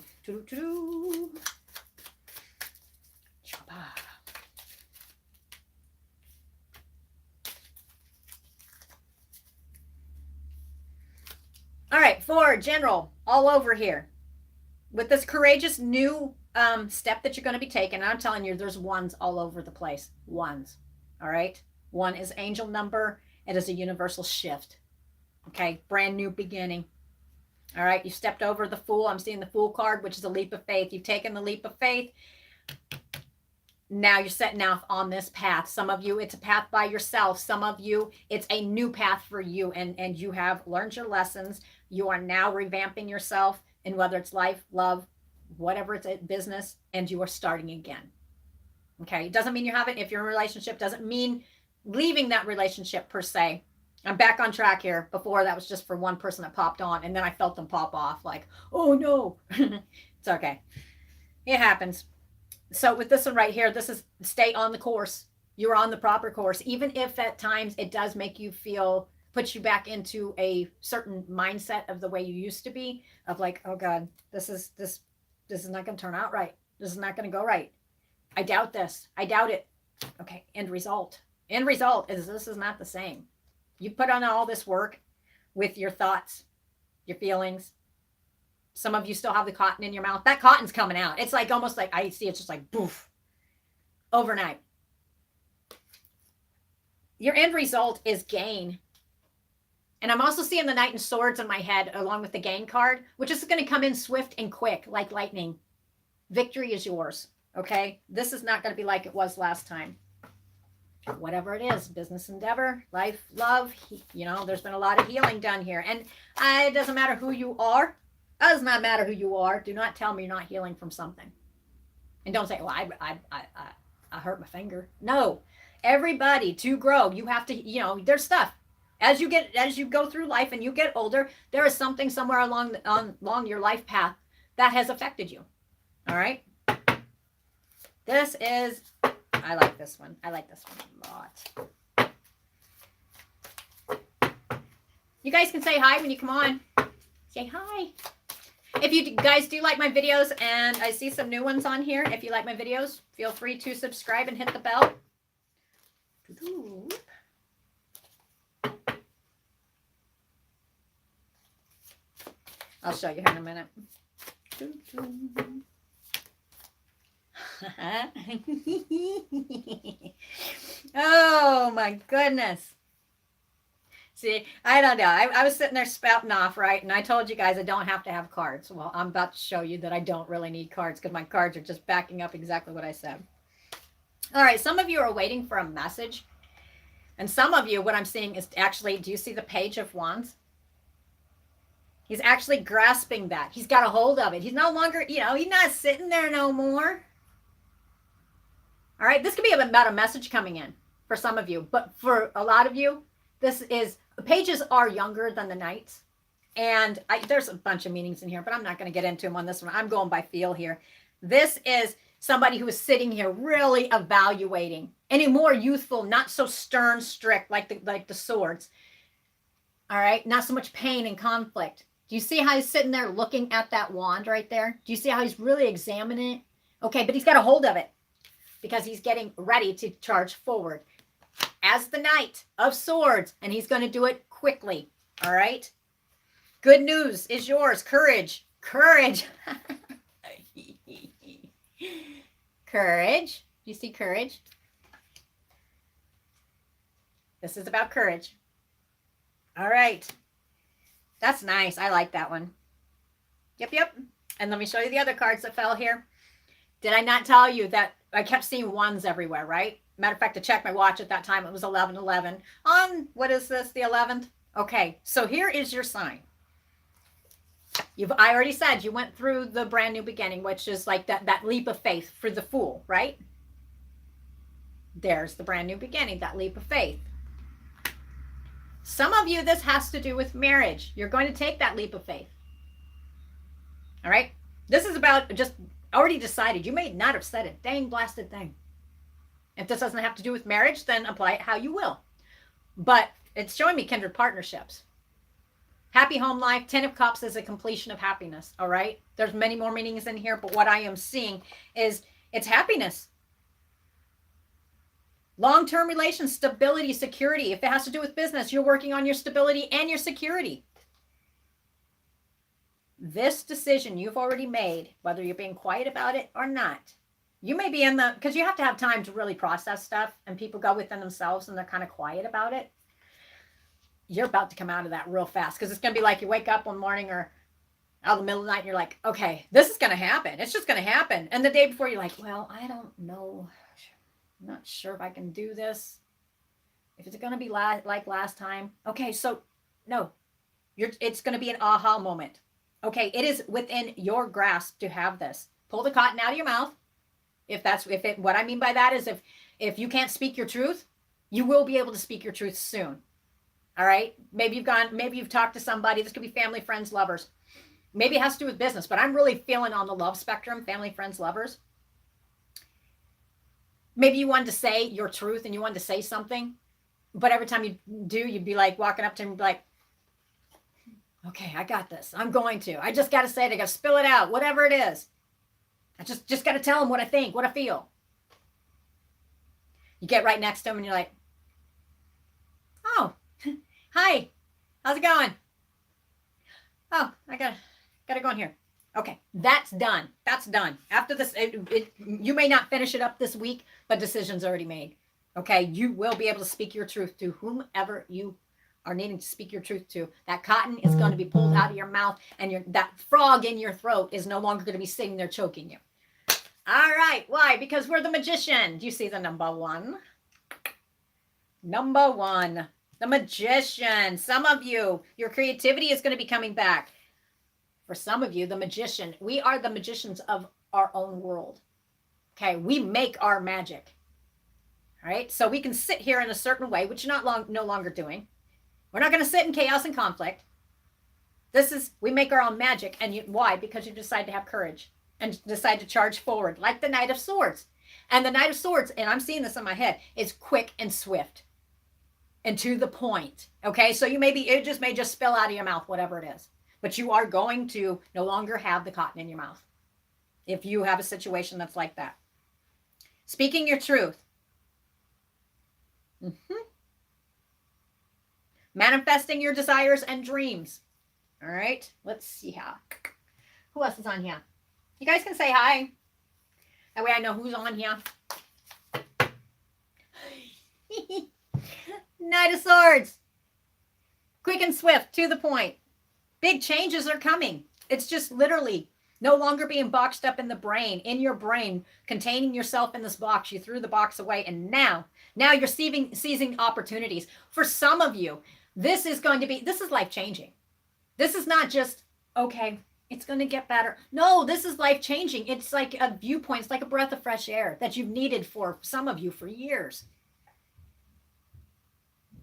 all right. For general, all over here, with this courageous new step that you're going to be taking. I'm telling you, there's ones all over the place. Ones. All right. One is angel number. It is a universal shift. Okay. Brand new beginning. All right. You stepped over the Fool. I'm seeing the Fool card, which is a leap of faith. You've taken the leap of faith. Now you're setting off on this path. Some of you, it's a path by yourself. Some of you, it's a new path for you. And you have learned your lessons. You are now revamping yourself, and whether it's life, love, whatever it's business, and you are starting again. Okay. It doesn't mean you haven't, if you're in a relationship, doesn't mean leaving that relationship per se. I'm back on track here. Before that was just for one person that popped on, and then I felt them pop off like, oh no. It's okay. It happens. So with this one right here, this is stay on the course. You're on the proper course. Even if at times it does make you feel, puts you back into a certain mindset of the way you used to be, of like, oh God, this is not going to turn out right. This is not going to go right. I doubt this. I doubt it. Okay. End result. End result is this is not the same. You put on all this work with your thoughts, your feelings. Some of you still have the cotton in your mouth. That cotton's coming out. It's like almost like I see it's just like poof overnight. Your end result is gain. And I'm also seeing the Knight and Swords in my head along with the gain card, which is going to come in swift and quick like lightning. Victory is yours. Okay. This is not going to be like it was last time. Whatever it is, business endeavor, life, love, there's been a lot of healing done here. And it doesn't matter who you are. It does not matter who you are. Do not tell me you're not healing from something. And don't say, well, I hurt my finger. No. Everybody, to grow, you have to, there's stuff. As you go through life and you get older, there is something somewhere along your life path that has affected you. All right. This is, I like this one. I like this one a lot. You guys can say hi when you come on. Say hi. If you guys do like my videos, and I see some new ones on here, if you like my videos, feel free to subscribe and hit the bell. I'll show you here in a minute. Oh my goodness. See, I don't know. I was sitting there spouting off, right? And I told you guys I don't have to have cards. Well, I'm about to show you that I don't really need cards because my cards are just backing up exactly what I said. All right. Some of you are waiting for a message. And some of you, what I'm seeing is actually, do you see the Page of Wands? He's actually grasping that. He's got a hold of it. He's no longer, he's not sitting there no more. All right. This could be about a message coming in for some of you. But for a lot of you, this is, pages are younger than the knights. And there's a bunch of meanings in here, but I'm not going to get into them on this one. I'm going by feel here. This is somebody who is sitting here really evaluating, any more youthful, not so stern, strict like the swords. All right. Not so much pain and conflict. Do you see how he's sitting there looking at that wand right there? Do you see how he's really examining it? Okay. But he's got a hold of it because he's getting ready to charge forward as the Knight of Swords, and he's going to do it quickly. All right. Good news is yours. Courage. Courage. Courage. You see courage? This is about courage. All right. That's nice. I like that one. Yep. And let me show you the other cards that fell here. Did I not tell you that I kept seeing ones everywhere, right? Matter of fact, to check my watch at that time, it was 11:11. On, what is this, the 11th? Okay, so here is your sign. I already said you went through the brand new beginning, which is like that leap of faith for the Fool, right? There's the brand new beginning, that leap of faith. Some of you, this has to do with marriage. You're going to take that leap of faith. All right? This is about just already decided. You may not have said it. Dang blasted thing. If this doesn't have to do with marriage, then apply it how you will. But it's showing me kindred partnerships. Happy home life. 10 of Cups is a completion of happiness. All right? There's many more meanings in here, but what I am seeing is it's happiness. Long-term relations, stability, security. If it has to do with business, you're working on your stability and your security. This decision you've already made, whether you're being quiet about it or not, you may be in because you have to have time to really process stuff, and people go within themselves and they're kind of quiet about it. You're about to come out of that real fast, because it's going to be like you wake up one morning or out of the middle of the night and you're like, okay, this is going to happen. It's just going to happen. And the day before you're like, well, I don't know. I'm not sure if I can do this. If it's going to be like last time. Okay, so no. It's going to be an aha moment. Okay, it is within your grasp to have this. Pull the cotton out of your mouth. What I mean by that is if you can't speak your truth, you will be able to speak your truth soon. All right. Maybe you've talked to somebody. This could be family, friends, lovers. Maybe it has to do with business, but I'm really feeling on the love spectrum, family, friends, lovers. Maybe you wanted to say your truth and you wanted to say something, but every time you do, you'd be like walking up to him and be like, okay, I got this. I'm going to. I just got to say it. I got to spill it out, whatever it is. I just got to tell him what I think, what I feel. You get right next to him and you're like, oh, hi, how's it going? Oh, I gotta go in here. Okay, that's done. That's done. After this, you may not finish it up this week, but decision's already made. Okay, you will be able to speak your truth to whomever you are needing to speak your truth to. That cotton is going to be pulled out of your mouth, and that frog in your throat is no longer going to be sitting there choking you. All right, why? Because we're the magician. Do you see the number one? Number one, the magician. Some of you, your creativity is going to be coming back. For some of you, the magician, we are the magicians of our own world. Okay, we make our magic. All right, so we can sit here in a certain way, which you're no longer doing. We're not going to sit in chaos and conflict. We make our own magic. And why? Because you decide to have courage and decide to charge forward, like the Knight of Swords. And the Knight of Swords, and I'm seeing this in my head, is quick and swift and to the point. Okay, so it may just spill out of your mouth, whatever it is. But you are going to no longer have the cotton in your mouth if you have a situation that's like that. Speaking your truth. Manifesting your desires and dreams. All right, let's see how. Who else is on here? You guys can say hi. That way I know who's on here. Knight of Swords. Quick and swift, to the point. Big changes are coming. It's just literally no longer being boxed up in the brain, in your brain, containing yourself in this box. You threw the box away, and now you're seizing opportunities. For some of you, this is life-changing. This is not just, okay, it's going to get better. No, this is life-changing. It's like a viewpoint. It's like a breath of fresh air that you've needed for some of you for years.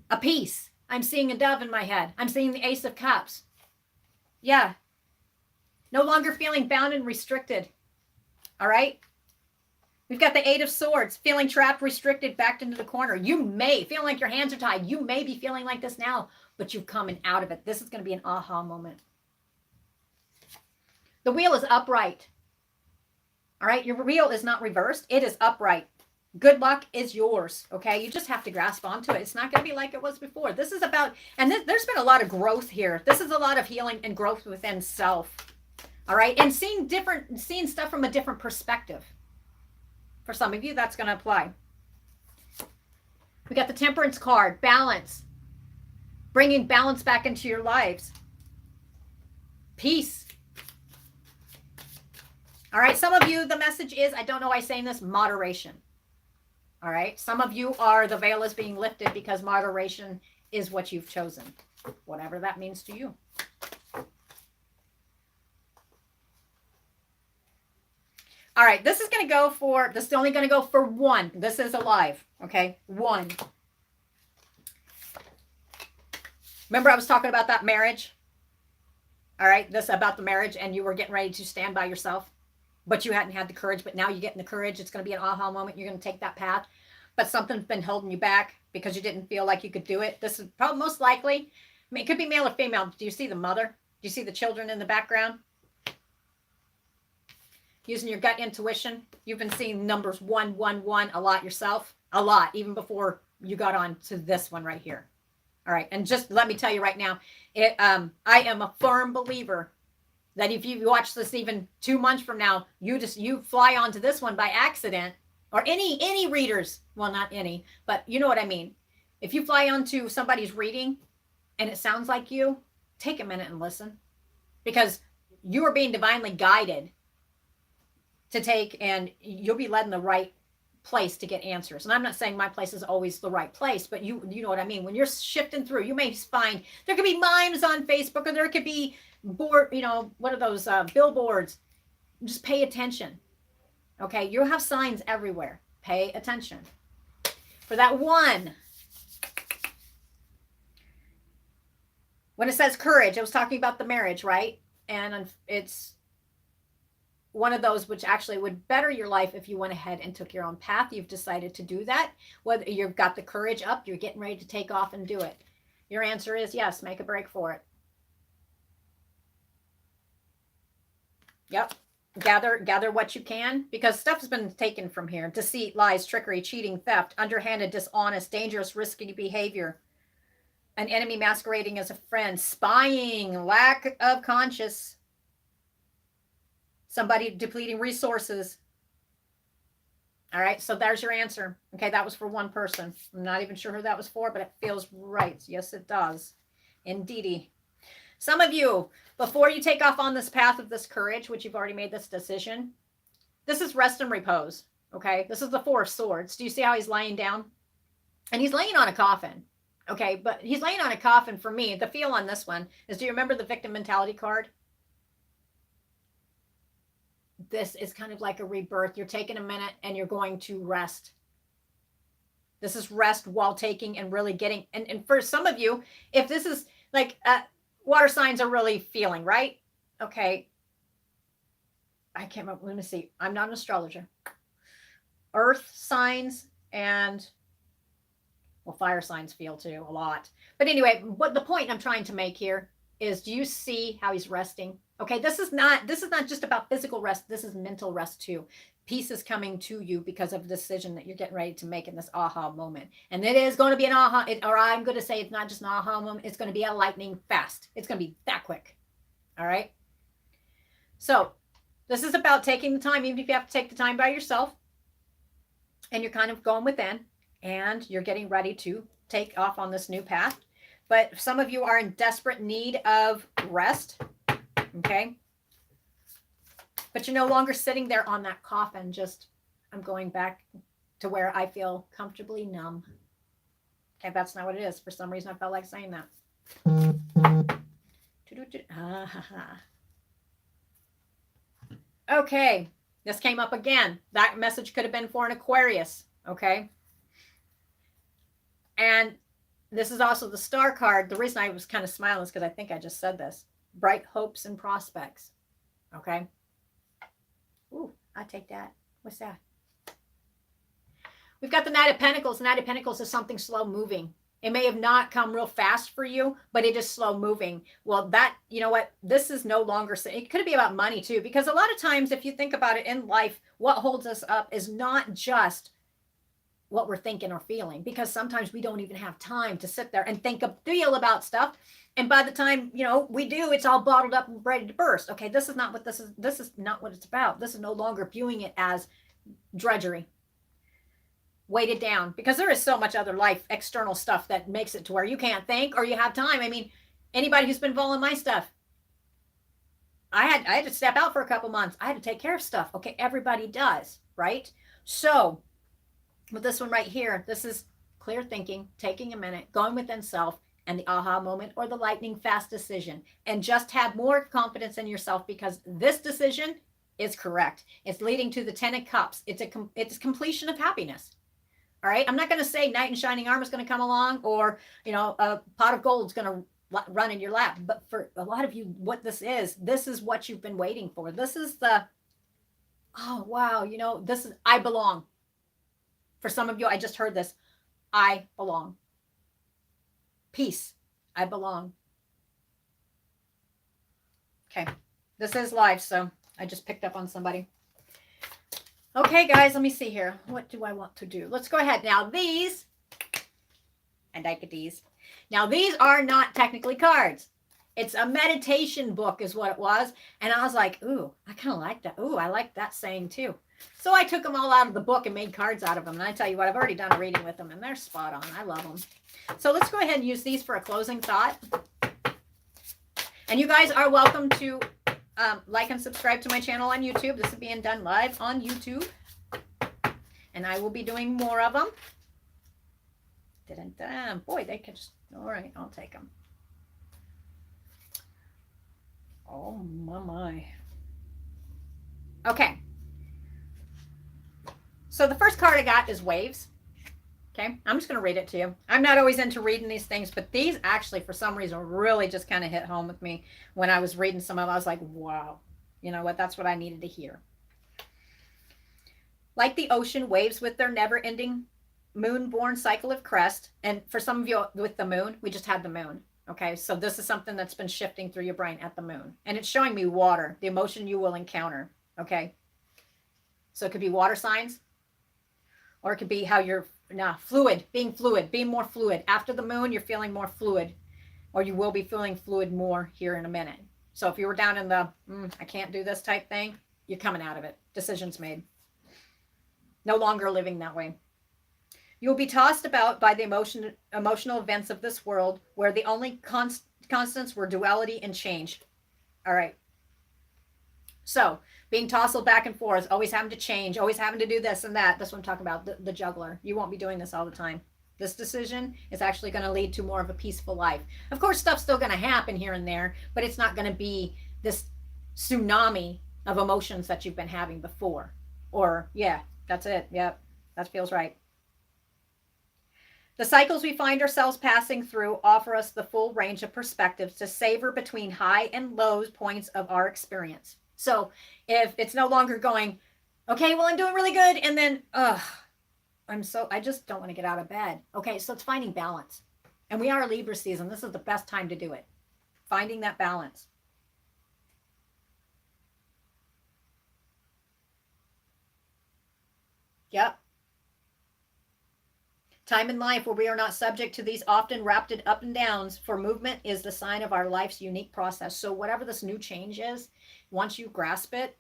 A peace. I'm seeing a dove in my head. I'm seeing the Ace of Cups. Yeah. No longer feeling bound and restricted. All right. We've got the Eight of Swords, feeling trapped, restricted, backed into the corner. You may feel like your hands are tied. You may be feeling like this now, but you've come out of it. This is going to be an aha moment. The wheel is upright. All right. Your wheel is not reversed. It is upright. Good luck is yours. Okay. You just have to grasp onto it. It's not going to be like it was before. This is about, and there's been a lot of growth here. This is a lot of healing and growth within self. All right. And seeing stuff from a different perspective. For some of you, that's going to apply. We got the Temperance card, balance. Bringing balance back into your lives. Peace. All right. Some of you, the message is, I don't know why I'm saying this, moderation. All right. Some of you the veil is being lifted because moderation is what you've chosen. Whatever that means to you. All right. This is only going to go for one. This is alive. Okay. One. Remember I was talking about that marriage? All right. This about the marriage, and you were getting ready to stand by yourself. But you hadn't had the courage, but now you're getting the courage. It's going to be an aha moment. You're going to take that path, but something's been holding you back because you didn't feel like you could do it. This is probably most likely, it could be male or female. Do you see the mother? Do you see the children in the background? Using your gut intuition. You've been seeing numbers 111 a lot yourself. A lot, even before you got on to this one right here. All right. And just let me tell you right now, I am a firm believer that if you watch this even 2 months from now, you fly onto this one by accident, or any readers, well, not any, but you know what I mean. If you fly onto somebody's reading and it sounds like you, take a minute and listen, because you are being divinely guided to take, and you'll be led in the right place to get answers. And I'm not saying my place is always the right place, but you know what I mean. When you're shifting through, you may find there could be mimes on Facebook, or there could be board, what are those billboards? Just pay attention. Okay, you have signs everywhere. Pay attention. For that one, when it says courage, I was talking about the marriage, right? And it's one of those which actually would better your life if you went ahead and took your own path. You've decided to do that. Whether you've got the courage up, you're getting ready to take off and do it. Your answer is yes, make a break for it. Yep. Gather what you can, because stuff's been taken from here. Deceit, lies, trickery, cheating, theft, underhanded, dishonest, dangerous, risky behavior, an enemy masquerading as a friend, spying, lack of conscience, somebody depleting resources. All right, so there's your answer. Okay, that was for one person. I'm not even sure who that was for, but it feels right. Yes, it does. Indeedy. Some of you, before you take off on this path of this courage, which you've already made this decision, this is rest and repose. Okay, this is the Four of Swords. Do you see how he's laying down? And he's laying on a coffin. Okay, but he's laying on a coffin. For me, the feel on this one is, do you remember the victim mentality card? This is kind of like a rebirth. You're taking a minute and you're going to rest. This is rest while taking and really getting, and for some of you, if this is like water signs are really feeling, right? Okay. I can't remember. Let me see. I'm not an astrologer. Earth signs and, well, fire signs feel too a lot. But anyway, what the point I'm trying to make here is, do you see how he's resting? Okay, this is not just about physical rest. This is mental rest too. Peace is coming to you because of the decision that you're getting ready to make in this aha moment. And it is going to be an aha, or I'm going to say it's not just an aha moment. It's going to be a lightning fast. It's going to be that quick. All right. So this is about taking the time, even if you have to take the time by yourself, and you're kind of going within, and you're getting ready to take off on this new path. But some of you are in desperate need of rest. Okay. But you're no longer sitting there on that coffin. Just, I'm going back to where I feel comfortably numb. Okay, that's not what it is. For some reason, I felt like saying that. Okay, this came up again. That message could have been for an Aquarius. Okay. And this is also the star card. The reason I was kind of smiling is because I think I just said this. Bright hopes and prospects. Okay. Ooh, I take that. What's that? We've got the Knight of Pentacles. The Knight of Pentacles is something slow moving. It may have not come real fast for you, but it is slow moving. Well, that, you know what? This is no longer, it could be about money too, because a lot of times, if you think about it in life, what holds us up is not just what we're thinking or feeling, because sometimes we don't even have time to sit there and feel about stuff. And by the time, we do, it's all bottled up and ready to burst. Okay, this is not what this is not what it's about. This is no longer viewing it as drudgery. Weighted down, because there is so much other life, external stuff that makes it to where you can't think or you have time. I mean, anybody who's been following my stuff, I had to step out for a couple months. I had to take care of stuff. Okay, everybody does, right? So with this one right here, this is clear thinking, taking a minute, going within self, and the aha moment or the lightning fast decision, and just have more confidence in yourself, because this decision is correct. It's leading to the 10 of Cups. It's completion of happiness. All right. I'm not going to say knight in shining armor is going to come along, or, a pot of gold is going to run in your lap. But for a lot of you, what this is what you've been waiting for. This is oh, wow. This is, I belong. For some of you, I just heard this. I belong. Peace. I belong. Okay. This is live, so I just picked up on somebody. Okay, guys, let me see here. What do I want to do? Let's go ahead. Now, these, and I get these. Now, these are not technically cards. It's a meditation book is what it was. And I was like, ooh, I kind of like that. Ooh, I like that saying too. So I took them all out of the book and made cards out of them. And I tell you what, I've already done a reading with them, and they're spot on. I love them. So let's go ahead and use these for a closing thought. And you guys are welcome to like and subscribe to my channel on YouTube. This is being done live on YouTube. and I will be doing more of them. Dun-dun-dun. Boy, they could just, all right, I'll take them. Oh my. Okay. So the first card I got is Waves. Okay, I'm just going to read it to you. I'm not always into reading these things, but these actually, for some reason, really just kind of hit home with me when I was reading some of them. I was like, wow, you know what? That's what I needed to hear. Like the ocean, waves with their never-ending moon-born cycle of crest. And for some of you with the moon, we just had the moon. Okay, so this is something that's been shifting through your brain at the moon. And it's showing me water, the emotion you will encounter. Okay, so it could be water signs, or it could be how you're fluid, being more fluid. After the moon, you're feeling more fluid, or you will be feeling fluid more here in a minute. So if you were down in the, I can't do this type thing, you're coming out of it. Decisions made. No longer living that way. You will be tossed about by the emotional events of this world, where the only constants were duality and change. All right. So being tousled back and forth, always having to change, always having to do this and that. That's what I'm talking about, the juggler. You won't be doing this all the time. This decision is actually going to lead to more of a peaceful life. Of course, stuff's still going to happen here and there, but it's not going to be this tsunami of emotions that you've been having before. Or, yeah, that's it. Yep, that feels right. The cycles we find ourselves passing through offer us the full range of perspectives to savor between high and low points of our experience. So if it's no longer going, okay, well, I'm doing really good, and then, I just don't want to get out of bed. Okay, so it's finding balance. And we are Libra season. This is the best time to do it. Finding that balance. Yep. Time in life where we are not subject to these often rapid up and downs, for movement is the sign of our life's unique process. So whatever this new change is, once you grasp it,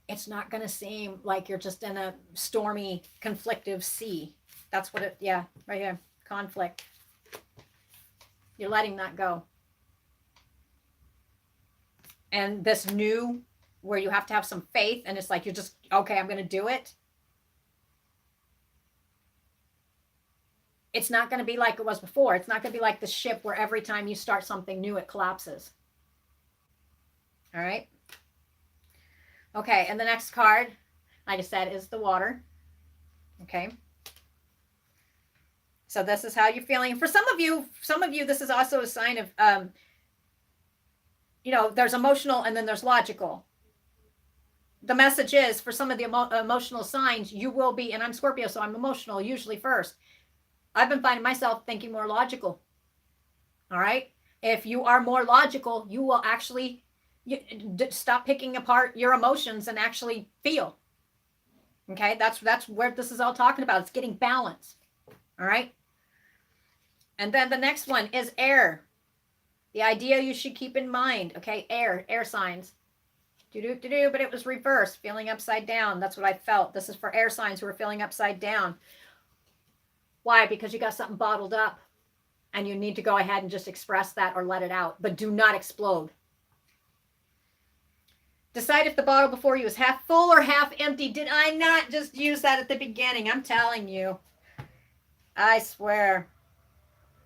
it's not going to seem like you're just in a stormy, conflictive sea. That's what it, yeah, right here, conflict. You're letting that go. And this new, where you have to have some faith, and it's like, you're just, okay, I'm going to do it. It's not going to be like it was before. It's not going to be like the ship where every time you start something new, it collapses. All right. Okay, and the next card, like I said, is the water. Okay. So this is how you're feeling. For some of you, this is also a sign of, there's emotional and then there's logical. The message is, for some of the emotional signs, you will be, and I'm Scorpio, so I'm emotional usually first. I've been finding myself thinking more logical. All right. If you are more logical, you will actually stop picking apart your emotions and actually feel. Okay. That's where this is all talking about. It's getting balance. All right. And then the next one is air. The idea you should keep in mind. Okay. Air signs. But it was reversed, feeling upside down. That's what I felt. This is for air signs who are feeling upside down. Why? Because you got something bottled up and you need to go ahead and just express that or let it out, but do not explode. Decide if the bottle before you is half full or half empty. Did I not just use that at the beginning? I'm telling you. I swear.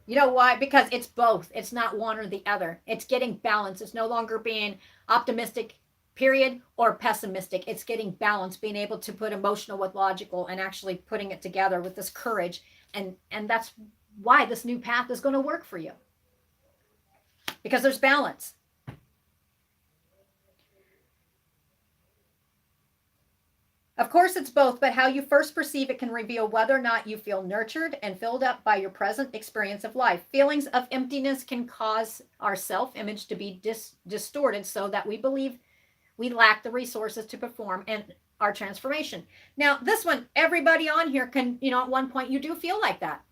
You know why? Because it's both. It's not one or the other. It's getting balance. It's no longer being optimistic, period, or pessimistic. It's getting balance, being able to put emotional with logical and actually putting it together with this courage. And that's why this new path is going to work for you. Because there's balance. Of course, it's both, but how you first perceive it can reveal whether or not you feel nurtured and filled up by your present experience of life. Feelings of emptiness can cause our self-image to be distorted so that we believe we lack the resources to perform and our transformation. Now, this one, everybody on here can, at one point you do feel like that,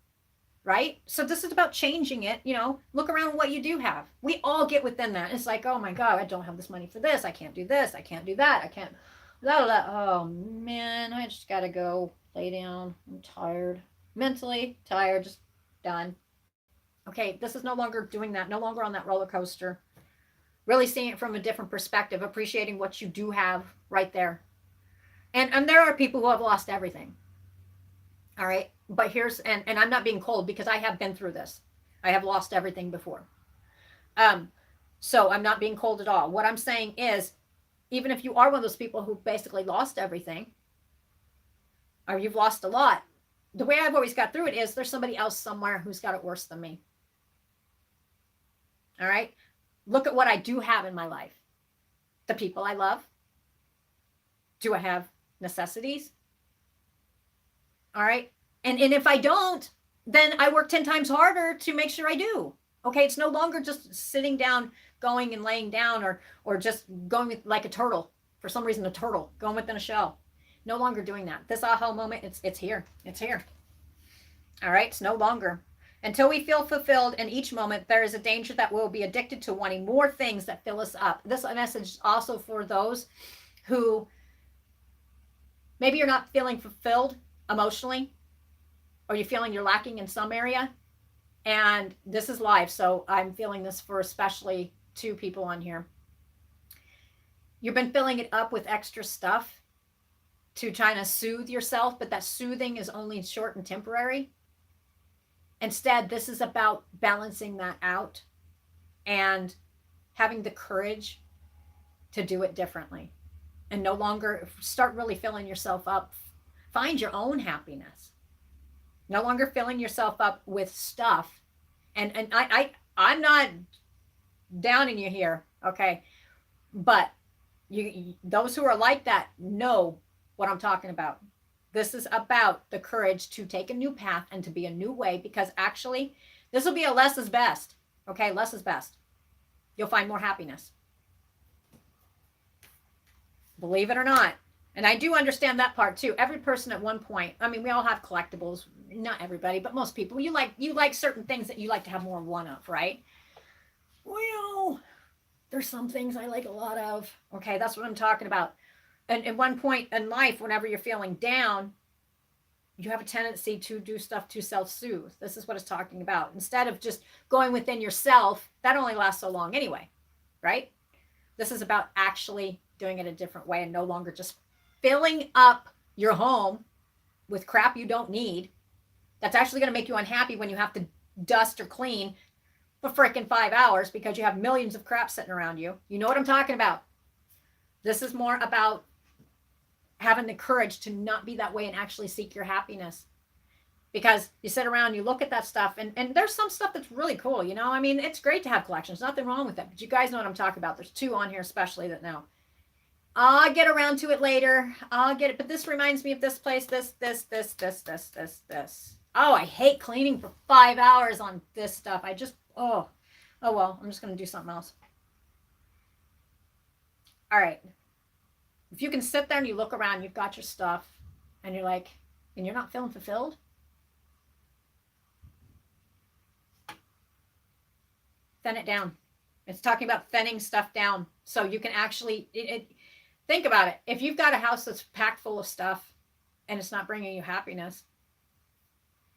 right? So this is about changing it. Look around what you do have. We all get within that. It's like, oh my God, I don't have this money for this. I can't do this. I can't do that. I can't. Oh man, I just got to go lay down. I'm tired, mentally tired, just done. Okay, this is no longer doing that. No longer on that roller coaster. Really seeing it from a different perspective, appreciating what you do have right there. And there are people who have lost everything. All right. But here's, and I'm not being cold because I have been through this. I have lost everything before. Um, so I'm not being cold at all. What I'm saying is, even if you are one of those people who basically lost everything, or you've lost a lot, the way I've always got through it is there's somebody else somewhere who's got it worse than me. All right. Look at what I do have in my life. The people I love. Do I have necessities? All right. And if I don't, then I work 10 times harder to make sure I do. Okay. It's no longer just sitting down, going and laying down, or just going with, like a turtle. For some reason, a turtle going within a shell. No longer doing that. This aha moment, it's here. It's here. All right. It's no longer. Until we feel fulfilled in each moment, there is a danger that we'll be addicted to wanting more things that fill us up. This message is also for those who maybe you're not feeling fulfilled emotionally, or you're feeling you're lacking in some area. And this is live, so I'm feeling this for especially 2 people on here. You've been filling it up with extra stuff to try to soothe yourself, but that soothing is only short and temporary. Instead, this is about balancing that out and having the courage to do it differently, and no longer start really filling yourself up. Find your own happiness. No longer filling yourself up with stuff. And I'm not downing you here, okay? But those who are like that know what I'm talking about. This is about the courage to take a new path and to be a new way, because actually this will be a less is best. Okay, less is best. You'll find more happiness. Believe it or not. And I do understand that part too. Every person at one point, I mean, we all have collectibles. Not everybody, but most people. You like certain things that you like to have more than one of, right? Well, there's some things I like a lot of. Okay, that's what I'm talking about. And at one point in life, whenever you're feeling down, you have a tendency to do stuff to self-soothe. This is what it's talking about. Instead of just going within yourself, that only lasts so long anyway, right? This is about actually doing it a different way and no longer just filling up your home with crap you don't need. That's actually going to make you unhappy when you have to dust or clean for freaking 5 hours because you have millions of crap sitting around you. You know what I'm talking about. This is more about having the courage to not be that way and actually seek your happiness. Because you sit around, you look at that stuff, and there's some stuff that's really cool, you know? I mean, it's great to have collections. Nothing wrong with that. But you guys know what I'm talking about. There's 2 on here especially that know. I'll get around to it later. I'll get it. But this reminds me of this place, this. Oh, I hate cleaning for 5 hours on this stuff. Oh well, I'm just going to do something else. All right. If you can sit there and you look around, you've got your stuff, and you're like, and you're not feeling fulfilled, thin it down. It's talking about thinning stuff down so you can actually, think about it. If you've got a house that's packed full of stuff and it's not bringing you happiness,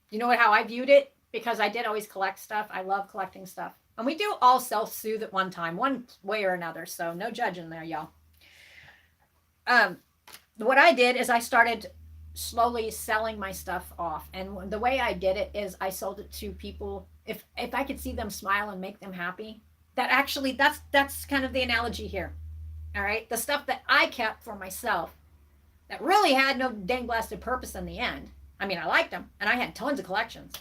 you know how I viewed it? Because I did always collect stuff. I love collecting stuff. And we do all self-soothe at one time, one way or another. So no judging there, y'all. What I did is I started slowly selling my stuff off. And the way I did it is I sold it to people. If I could see them smile and make them happy, that's kind of the analogy here. All right. The stuff that I kept for myself that really had no dang blasted purpose in the end. I mean, I liked them and I had tons of collections.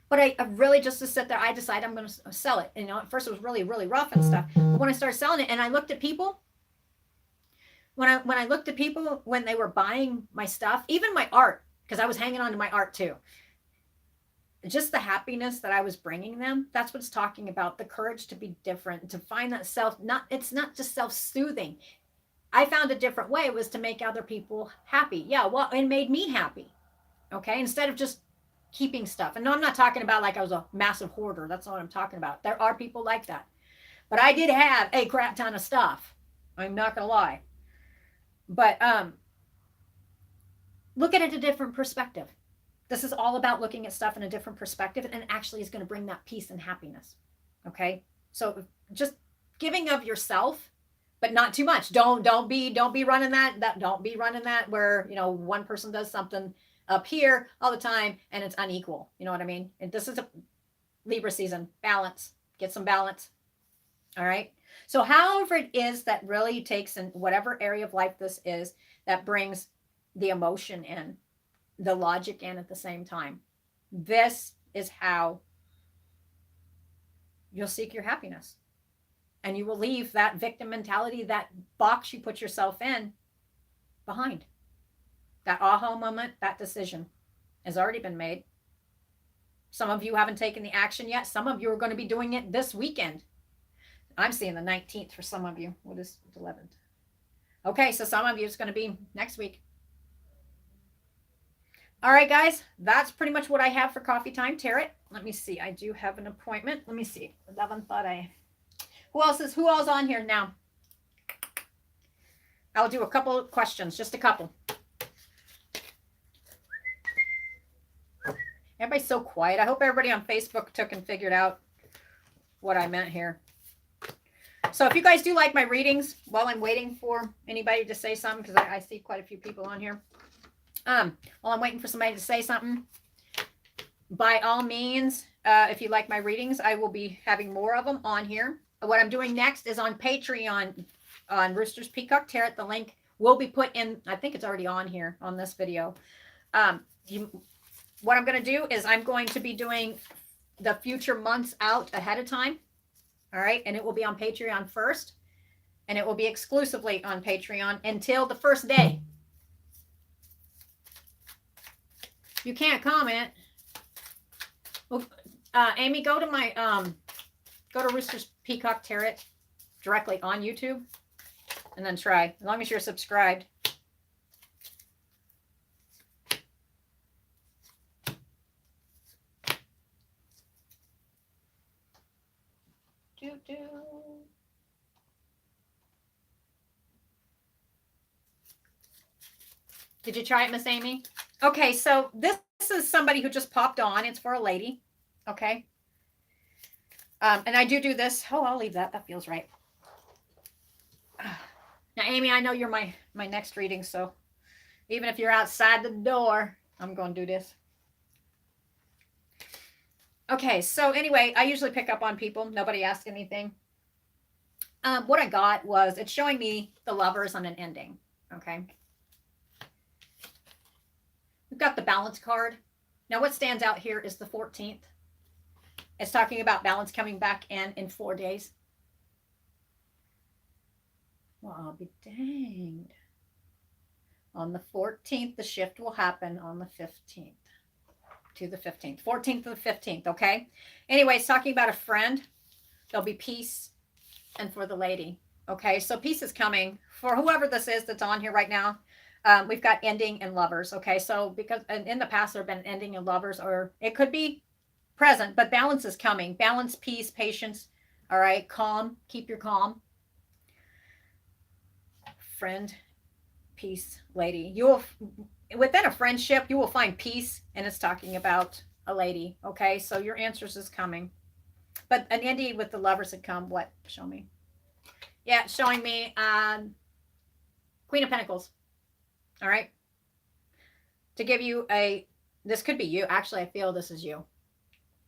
But I really just to sit there, I decided I'm going to sell it. And, at first it was really, really rough and stuff. But when I started selling it and I looked at people, when I looked at people when they were buying my stuff, even my art, because I was hanging on to my art too, just the happiness that I was bringing them, that's what it's talking about. The courage to be different, to find that it's not just self-soothing. I found a different way was to make other people happy. Yeah, well, it made me happy. Okay, instead of just keeping stuff. And no, I'm not talking about like I was a massive hoarder. That's not what I'm talking about. There are people like that. But I did have a crap ton of stuff. I'm not going to lie. But look at it a different perspective. This is all about looking at stuff in a different perspective, and actually is going to bring that peace and happiness. Okay? So just giving of yourself, but not too much. Don't be running that don't be running that where, one person does something, up here all the time and it's unequal. You know what I mean? And this is a Libra season. Balance. Get some balance. All right. So however it is that really takes in whatever area of life this is, that brings the emotion in, the logic in at the same time. This is how you'll seek your happiness. And you will leave that victim mentality, that box you put yourself in, behind. That aha moment, that decision has already been made. Some of you haven't taken the action yet. Some of you are going to be doing it this weekend. I'm seeing the 19th for some of you. What is the 11th? Okay, so some of you it's going to be next week. All right, guys, that's pretty much what I have for coffee time. Tarot. Let me see. I do have an appointment. Let me see. 11th thought I. Who else on here now? I'll do a couple of questions, just a couple. Everybody's so quiet. I hope everybody on Facebook took and figured out what I meant here. So if you guys do like my readings, while I'm waiting for anybody to say something, because I see quite a few people on here. While I'm waiting for somebody to say something, by all means, if you like my readings, I will be having more of them on here. What I'm doing next is on Patreon, on Roosters Peacock Tarot. The link will be put in. I think it's already on here on this video. What I'm going to do is I'm going to be doing the future months out ahead of time. All right. And it will be on Patreon first. And it will be exclusively on Patreon until the first day. You can't comment. Well, Amy, go to my go to Roosters Peacock Tarot directly on YouTube, and then try. As long as you're subscribed. Did you try it, Miss Amy? Okay, so this is somebody who just popped on. It's for a lady. Okay. And I do this. Oh, I'll leave that. That feels right. Now, Amy, I know you're my next reading, so even if you're outside the door, I'm going to do this. Okay, so anyway, I usually pick up on people. Nobody asked anything. What I got was, it's showing me the Lovers on an ending. Okay. We've got the balance card. Now, what stands out here is the 14th. It's talking about balance coming back in 4 days. Well, I'll be danged. On the 14th, the shift will happen on the 15th to the 15th. 14th to the 15th, okay? Anyway, it's talking about a friend. There'll be peace. And for the lady, okay? So peace is coming for whoever this is that's on here right now. We've got ending and lovers, okay? So because in the past there have been ending and lovers, or it could be present, but balance is coming. Balance, peace, patience, all right? Calm, keep your calm. Friend, peace, lady. You will, within a friendship, you will find peace, and it's talking about a lady, okay? So your answers is coming. But an ending with the lovers had come, what? Show me. Yeah, showing me Queen of Pentacles. All right. To give you this could be you. Actually, I feel this is you.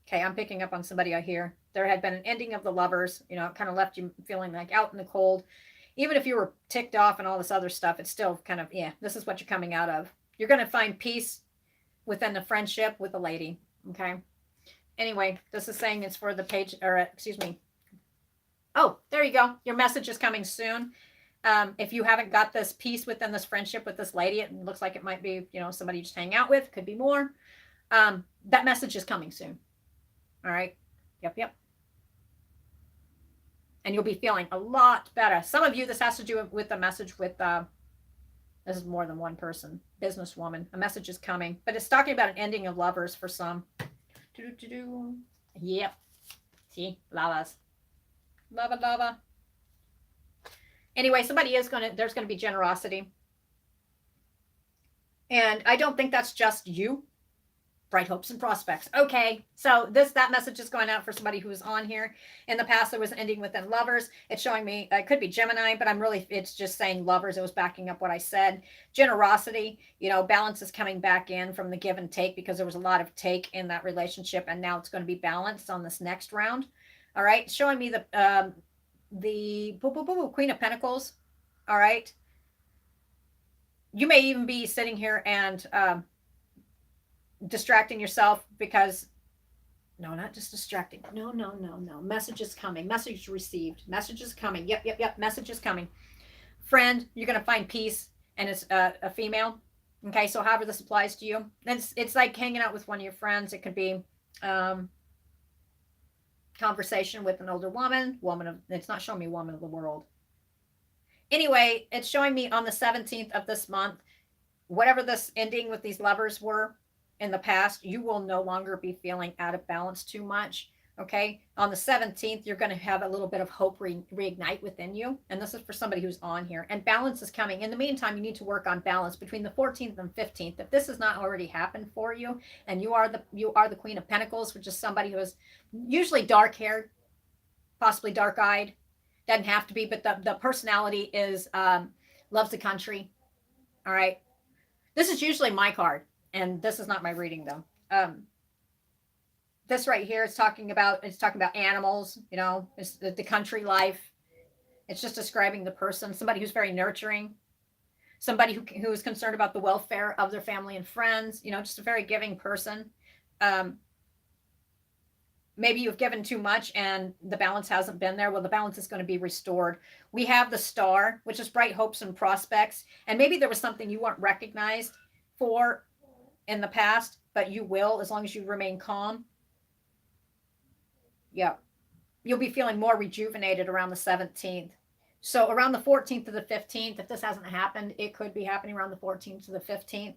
Okay, I'm picking up on somebody I hear. There had been an ending of the lovers. You know, it kind of left you feeling like out in the cold. Even if you were ticked off and all this other stuff, it's still kind of, yeah, this is what you're coming out of. You're going to find peace within the friendship with a lady. Okay. Anyway, this is saying it's for the page, or excuse me. Oh, there you go. Your message is coming soon. If you haven't got this peace within this friendship with this lady, it looks like it might be, you know, somebody you just hang out with. Could be more. That message is coming soon. All right. Yep. And you'll be feeling a lot better. Some of you, this has to do with a message with, this is more than one person, businesswoman. A message is coming, but it's talking about an ending of lovers for some. Yep. See, lovers. Lava. Anyway, there's going to be generosity. And I don't think that's just you. bright hopes and prospects. Okay, so that message is going out for somebody who was on here. In the past, there was an ending within lovers. It's showing me, it could be Gemini, but it's just saying lovers. It was backing up what I said. Generosity, balance is coming back in from the give and take, because there was a lot of take in that relationship, and now it's going to be balanced on this next round. All right, showing me the Queen of Pentacles. All right. You may even be sitting here and distracting yourself because, no, not just distracting. No. Message is coming. Message received. Message is coming. Yep. Message is coming. Friend, you're going to find peace, and it's a female. Okay, so however this applies to you, it's like hanging out with one of your friends. It could be conversation with an older woman. It's not showing me woman of the world. Anyway, it's showing me on the 17th of this month, whatever this ending with these lovers were in the past, you will no longer be feeling out of balance too much. Okay. On the 17th, you're going to have a little bit of hope reignite within you. And this is for somebody who's on here, and balance is coming. In the meantime, you need to work on balance between the 14th and 15th. If this has not already happened for you, and you are the Queen of Pentacles, which is somebody who is usually dark haired, possibly dark eyed. Doesn't have to be, but the personality is loves the country. All right. This is usually my card, and this is not my reading though. This right here is talking about animals, it's the country life. It's just describing the person, somebody who's very nurturing, somebody who is concerned about the welfare of their family and friends, just a very giving person. Maybe you've given too much and the balance hasn't been there. Well, the balance is going to be restored. We have the star, which is bright hopes and prospects. And maybe there was something you weren't recognized for in the past, but you will, as long as you remain calm. Yeah. You'll be feeling more rejuvenated around the 17th. So around the 14th to the 15th, if this hasn't happened, it could be happening around the 14th to the 15th.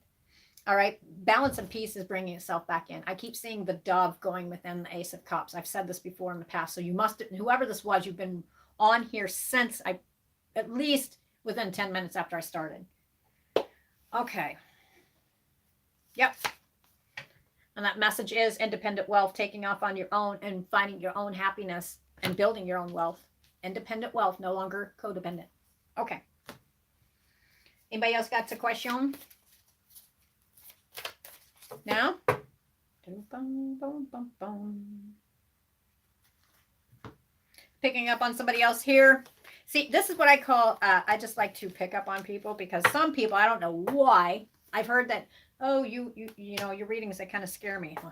All right. Balance and peace is bringing itself back in. I keep seeing the dove going within the Ace of Cups. I've said this before in the past. So you must, whoever this was, you've been on here since at least within 10 minutes after I started. Okay. Yep. And that message is independent wealth, taking off on your own and finding your own happiness and building your own wealth. Independent wealth, no longer codependent. Okay. Anybody else got a question? Now, picking up on somebody else here. See, this is what I call, I just like to pick up on people, because some people, I don't know why, I've heard that, oh, your readings, they kind of scare me. Huh.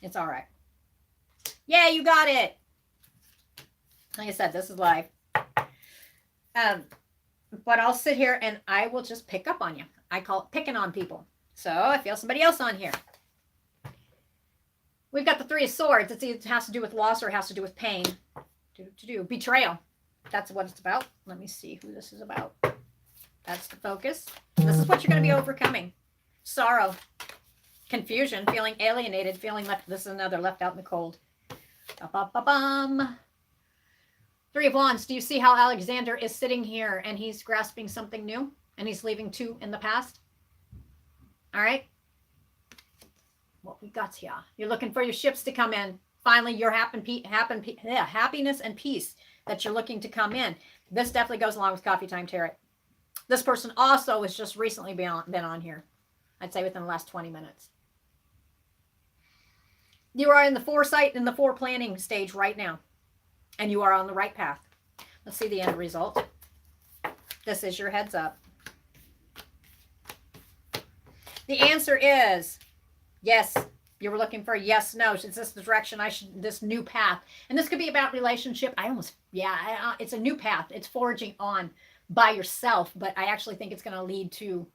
It's all right. Yeah, you got it. Like I said, this is live. But I'll sit here and I will just pick up on you. I call it picking on people. So I feel somebody else on here. We've got the Three of Swords. It has to do with loss or it has to do with pain. Betrayal. That's what it's about. Let me see who this is about. That's the focus. This is what you're going to be overcoming. Sorrow. Confusion. Feeling alienated. Feeling left. This is another left out in the cold. Ba-ba-ba-bum. Three of Wands. Do you see how Alexander is sitting here and he's grasping something new and he's leaving two in the past? All right. What we got here? You're looking for your ships to come in. Finally, your happiness and peace that you're looking to come in. This definitely goes along with Coffee Time Tarot. This person also has just recently been on here. I'd say within the last 20 minutes. You are in the foresight and the foreplanning stage right now. And you are on the right path. Let's see the end result. This is your heads up. The answer is yes. You were looking for a yes, no. Is this the direction this new path? And this could be about relationship. It's a new path. It's forging on by yourself, but I actually think it's going to lead to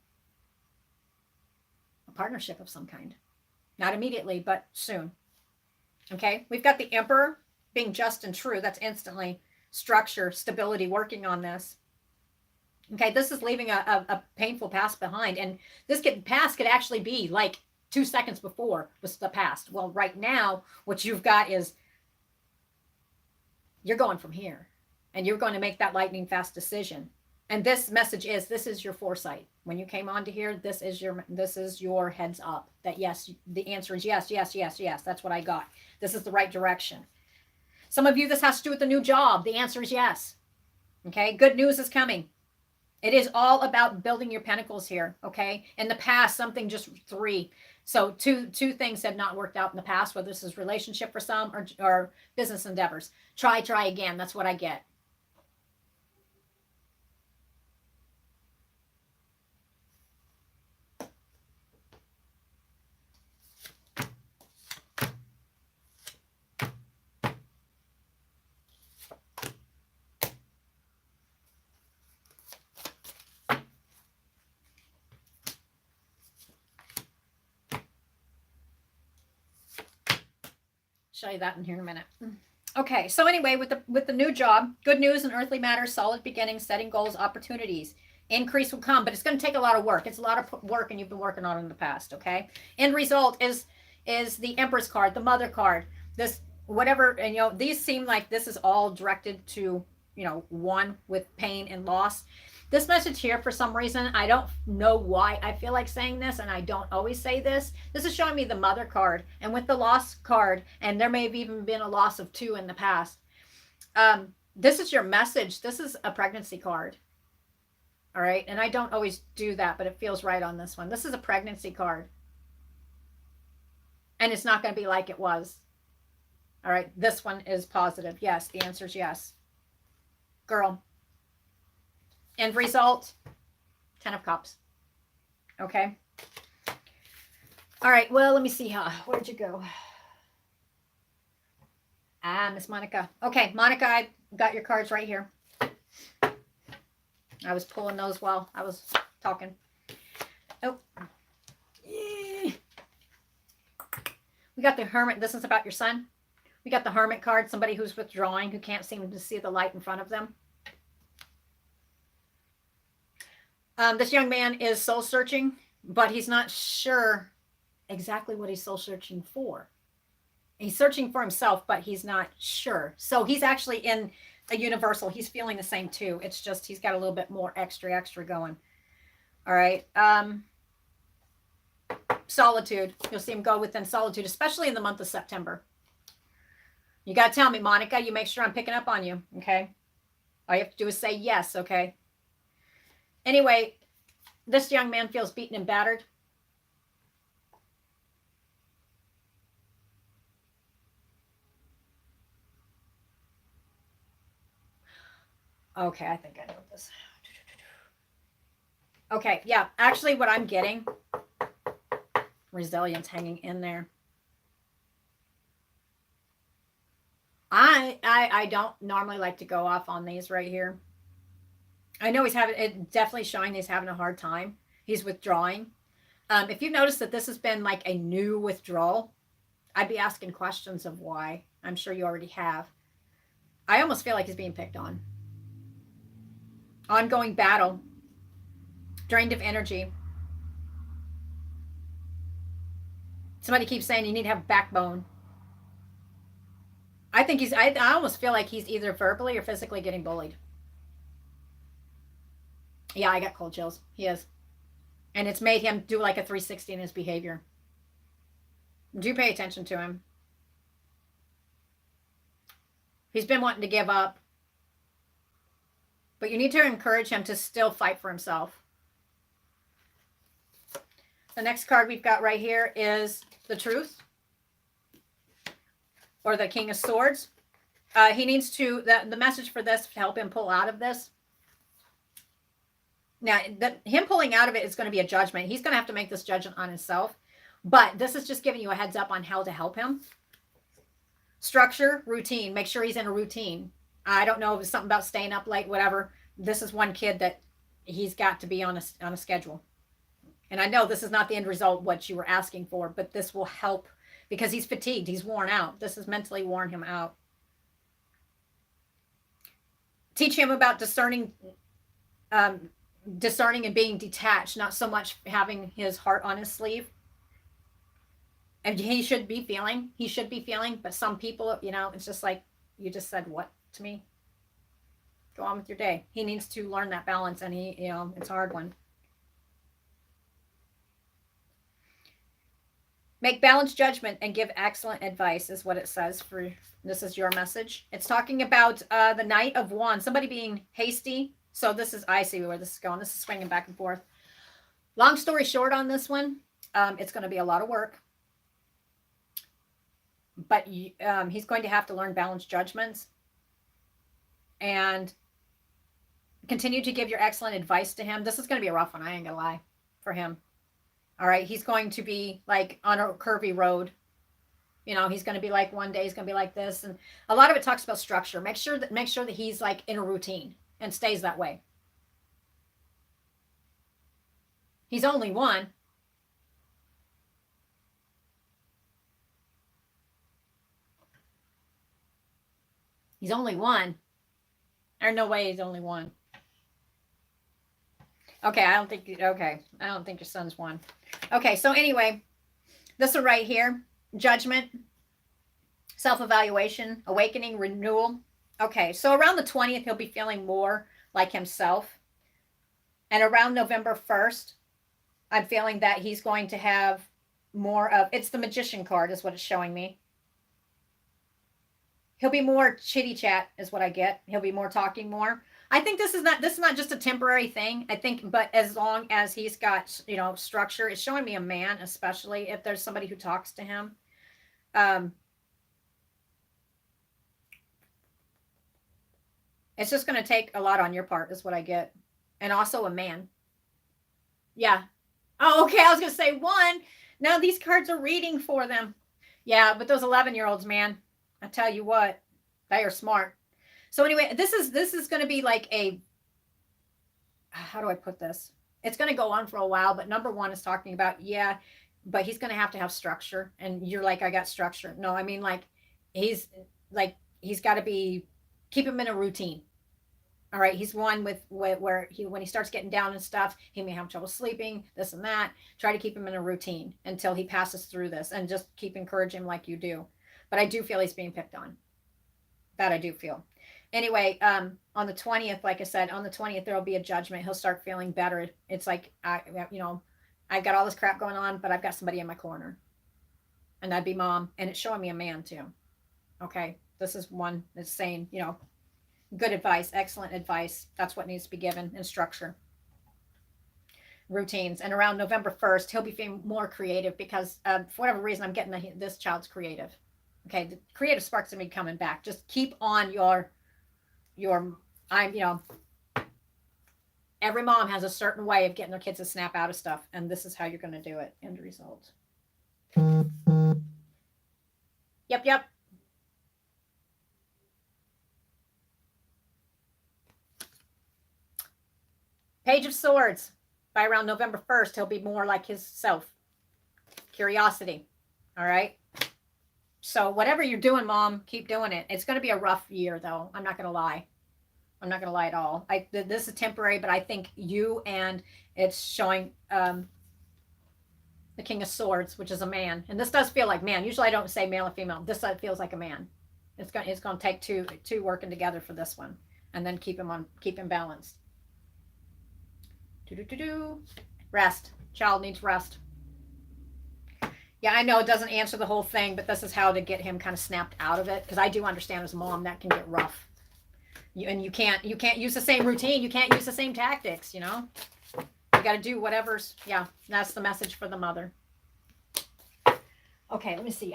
a partnership of some kind. Not immediately, but soon. Okay. We've got the Emperor being just and true. That's instantly structure, stability, working on this. Okay, this is leaving a painful past behind. And this past could actually be like 2 seconds before was the past. Well, right now, what you've got is you're going from here. And you're going to make that lightning fast decision. And this message is, this is your foresight. When you came on to here, this is your heads up that yes, the answer is yes, yes, yes, yes. That's what I got. This is the right direction. Some of you, this has to do with the new job. The answer is yes. Okay, good news is coming. It is all about building your pentacles here, okay? In the past, something just 3. So two things have not worked out in the past, whether this is relationship for some or business endeavors. Try again. That's what I get. Show you that in here in a minute. Okay, so anyway, with the new job, good news in earthly matters, solid beginnings, setting goals, opportunities. Increase will come, but it's going to take a lot of work. It's a lot of work, and you've been working on it in the past, okay? End result is the Empress card, the Mother card. This, whatever, and these seem like this is all directed to, one with pain and loss. This message here, for some reason, I don't know why I feel like saying this, and I don't always say this. This is showing me the Mother card, and with the loss card, and there may have even been a loss of 2 in the past. This is your message. This is a pregnancy card. All right, and I don't always do that, but it feels right on this one. This is a pregnancy card, and it's not going to be like it was. All right, this one is positive. Yes, the answer is yes. Girl. End result, 10 of Cups. Okay. All right. Well, let me see. Where'd you go? Miss Monica. Okay, Monica, I got your cards right here. I was pulling those while I was talking. Oh. We got the Hermit. This is about your son. We got the Hermit card, somebody who's withdrawing, who can't seem to see the light in front of them. This young man is soul searching, but he's not sure exactly what he's soul searching for. He's searching for himself, but he's not sure. So he's actually in a universal. He's feeling the same too. It's just he's got a little bit more extra going. All right. Solitude. You'll see him go within solitude, especially in the month of September. You got to tell me, Monica. You make sure I'm picking up on you. Okay. All you have to do is say yes. Okay. Anyway, this young man feels beaten and battered. Okay, I think I know this. Okay, yeah. Actually, what I'm getting, resilience hanging in there. I don't normally like to go off on these right here. I know he's having, it definitely showing he's having a hard time. He's withdrawing. If you notice that this has been like a new withdrawal, I'd be asking questions of why. I'm sure you already have. I almost feel like he's being picked on. Ongoing battle. Drained of energy. Somebody keeps saying you need to have backbone. I think I almost feel like he's either verbally or physically getting bullied. Yeah, I got cold chills. He is. And it's made him do like a 360 in his behavior. Do pay attention to him. He's been wanting to give up. But you need to encourage him to still fight for himself. The next card we've got right here is the Truth. Or the King of Swords. He needs to, the message for this to help him pull out of this. Now, him pulling out of it is going to be a judgment. He's going to have to make this judgment on himself. But this is just giving you a heads up on how to help him. Structure, routine. Make sure he's in a routine. I don't know if it's something about staying up late, whatever. This is one kid that he's got to be on a schedule. And I know this is not the end result, what you were asking for, but this will help because he's fatigued. He's worn out. This has mentally worn him out. Teach him about discerning and being detached, not so much having his heart on his sleeve. And he should be feeling, but some people, it's just like, you just said what to me? Go on with your day. He needs to learn that balance, and it's a hard one. Make balanced judgment and give excellent advice is what it says for this is your message. It's talking about the Knight of Wands, somebody being hasty. So I see where this is going. This is swinging back and forth. Long story short on this one, it's going to be a lot of work. But he's going to have to learn balanced judgments and continue to give your excellent advice to him. This is going to be a rough one. I ain't going to lie for him. All right. He's going to be like on a curvy road. He's going to be like, one day he's going to be like this. And a lot of it talks about structure. Make sure that he's like in a routine and stays that way. He's only one. He's only one. There's no way he's only one. Okay, I don't think your son's one. Okay, so anyway, this one right here, judgment, self-evaluation, awakening, renewal. Okay, so around the 20th, he'll be feeling more like himself. And around November 1st, I'm feeling that he's going to have more of, it's the Magician card is what it's showing me. He'll be more chitty chat is what I get. He'll be more talking more. I think this is not just a temporary thing. I think, but as long as he's got, structure, it's showing me a man, especially if there's somebody who talks to him. It's just going to take a lot on your part is what I get. And also a man. Yeah. Oh, okay. I was going to say one. Now these cards are reading for them. Yeah, but those 11-year-olds, man, I tell you what, they are smart. So anyway, this is going to be like how do I put this? It's going to go on for a while, but number one is talking about, yeah, but he's going to have structure. And you're like, I got structure. No, I mean, he's got to keep him in a routine. All right. He's one with where when he starts getting down and stuff, he may have trouble sleeping, this and that. Try to keep him in a routine until he passes through this and just keep encouraging him like you do. But I do feel he's being picked on. That I do feel. Anyway, on the 20th, like I said, on the 20th, there'll be a judgment. He'll start feeling better. It's like, I've got all this crap going on, but I've got somebody in my corner. And that'd be mom. And it's showing me a man too. Okay. This is one that's saying, good advice, excellent advice. That's what needs to be given in structure. Routines. And around November 1st, he'll be feeling more creative because for whatever reason, I'm getting this child's creative. Okay, the creative sparks are me coming back. Just keep on every mom has a certain way of getting their kids to snap out of stuff, and this is how you're going to do it. End result. Yep. Page of Swords. By around November 1st, he'll be more like his self. Curiosity. All right. So whatever you're doing, mom, keep doing it. It's going to be a rough year, though. I'm not going to lie. I'm not going to lie at all. This is temporary, but I think it's showing the King of Swords, which is a man. And this does feel like man. Usually I don't say male or female. This side feels like a man. It's going to take two working together for this one, and then keep him balanced. Rest. Child needs rest. Yeah, I know it doesn't answer the whole thing, but this is how to get him kind of snapped out of it. Because I do understand as a mom that can get rough. You can't use the same routine. You can't use the same tactics, You got to do whatever's, yeah, that's the message for the mother. Okay, let me see.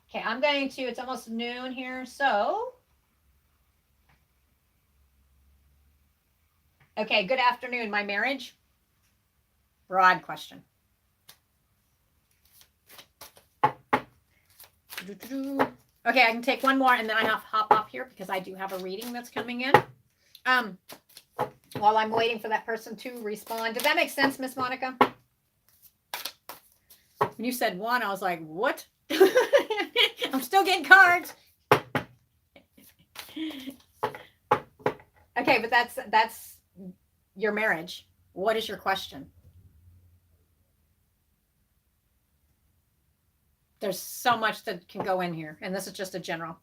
Okay, I'm going to, it's almost noon here, so. Okay, good afternoon. My marriage? Broad question. Okay, I can take one more and then I have to hop off here because I do have a reading that's coming in. While I'm waiting for that person to respond. Did that make sense, Miss Monica? When you said one, I was like, what? I'm still getting cards. Okay, but that's your marriage. What is your question? There's so much that can go in here, and this is just a general.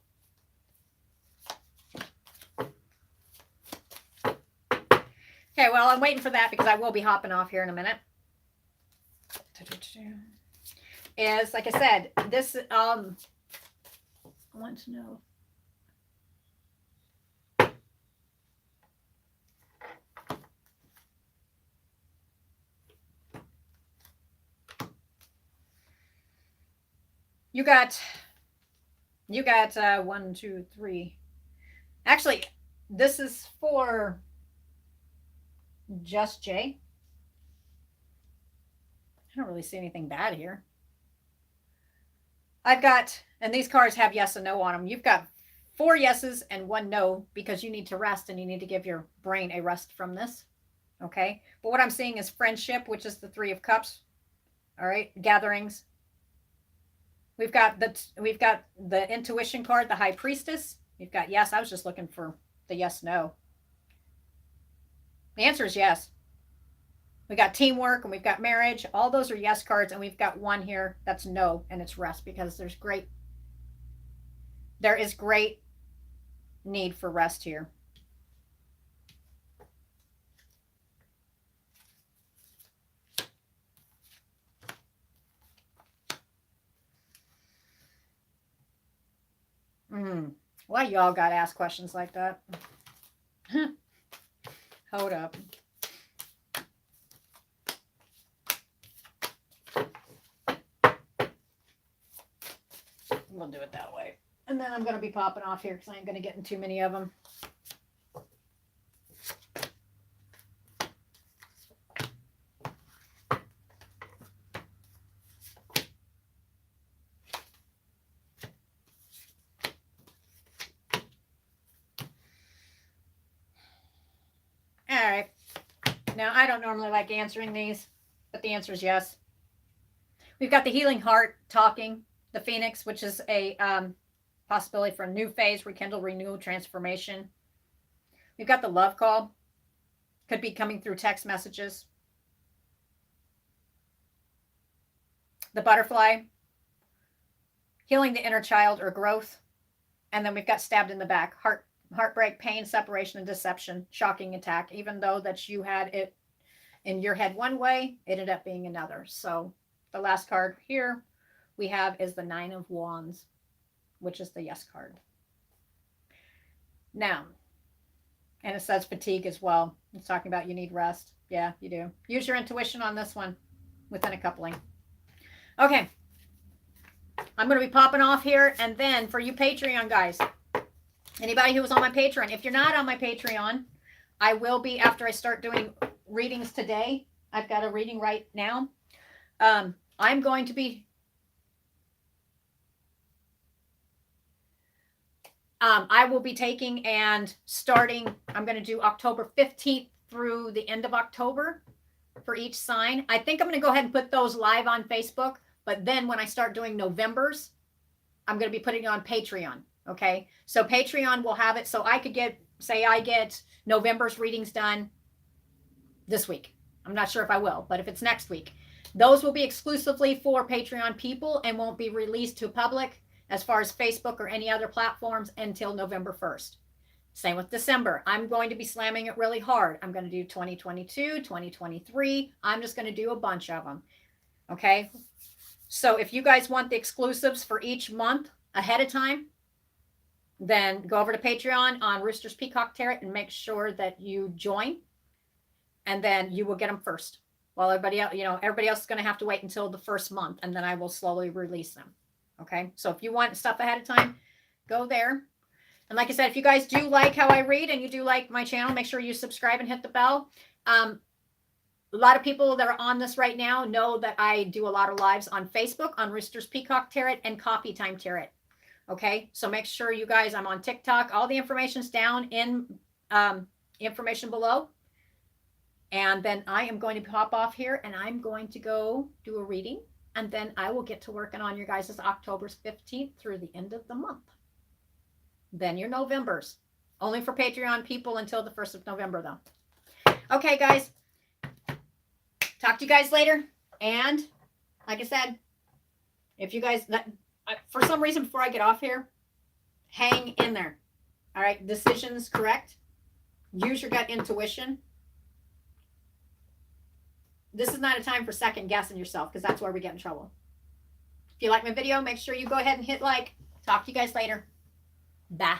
Okay, well, I'm waiting for that because I will be hopping off here in a minute. Is, like I said, this, I want to know. You got 1, 2, 3. Actually, this is for Just Jay. I don't really see anything bad here. I've got, and these cards have yes and no on them. You've got 4 yeses and 1 no because you need to rest and you need to give your brain a rest from this. Okay. But what I'm seeing is friendship, which is the 3 of Cups. All right. Gatherings. We've got the intuition card, the High Priestess. You've got yes. I was just looking for the yes, no. The answer is yes. We got teamwork and we've got marriage. All those are yes cards. And we've got 1 here that's no, and it's rest because there is great need for rest here. Why y'all got to ask questions like that? Hold up. We'll do it that way. And then I'm going to be popping off here because I ain't going to get in too many of them. All right. Now, I don't normally like answering these, but the answer is yes. We've got the Healing Heart talking, the Phoenix, which is a possibility for a new phase, rekindle, renewal, transformation. We've got the Love Call. Could be coming through text messages. The Butterfly. Healing the inner child or growth. And then we've got Stabbed in the Back. Heartbreak, pain, separation, and deception. Shocking attack. Even though that you had it in your head one way, it ended up being another. So the last card here we have is the 9 of Wands, which is the yes card. Now, and it says fatigue as well. It's talking about you need rest. Yeah, you do. Use your intuition on this one within a coupling. Okay. I'm going to be popping off here. And then for you Patreon guys, anybody who was on my Patreon, if you're not on my Patreon, I will be after I start doing readings today. I've got a reading right now. I'm going to be I will be taking and starting, I'm going to do October 15th through the end of October for each sign. I think I'm going to go ahead and put those live on Facebook, but then when I start doing November's, I'm going to be putting it on Patreon. Okay. So Patreon will have it. So I could say I get November's readings done this week. I'm not sure if I will, but if it's next week, those will be exclusively for Patreon people and won't be released to public as far as Facebook or any other platforms until November 1st. Same with December. I'm going to be slamming it really hard. I'm going to do 2022, 2023. I'm just going to do a bunch of them. Okay. So if you guys want the exclusives for each month ahead of time, then go over to Patreon on Roosters Peacock Tarot and make sure that you join, and then you will get them first. While everybody else, everybody else is going to have to wait until the first month, and then I will slowly release them. Okay. So if you want stuff ahead of time, go there. And like I said, if you guys do like how I read and you do like my channel, make sure you subscribe and hit the bell. A lot of people that are on this right now know that I do a lot of lives on Facebook, on Roosters Peacock Tarot and Coffee Time Tarot. Okay. So make sure you guys, I'm on TikTok. All the information's down in information below. And then I am going to pop off here and I'm going to go do a reading. And then I will get to working on your guys' October's 15th through the end of the month. Then your November's. Only for Patreon people until the 1st of November, though. Okay, guys. Talk to you guys later. And like I said, if you guys, for some reason before I get off here, hang in there. All right. Decisions correct. Use your gut intuition. this is not a time for second guessing yourself, because that's where we get in trouble. If you like my video, make sure you go ahead and hit like. Talk to you guys later. Bye.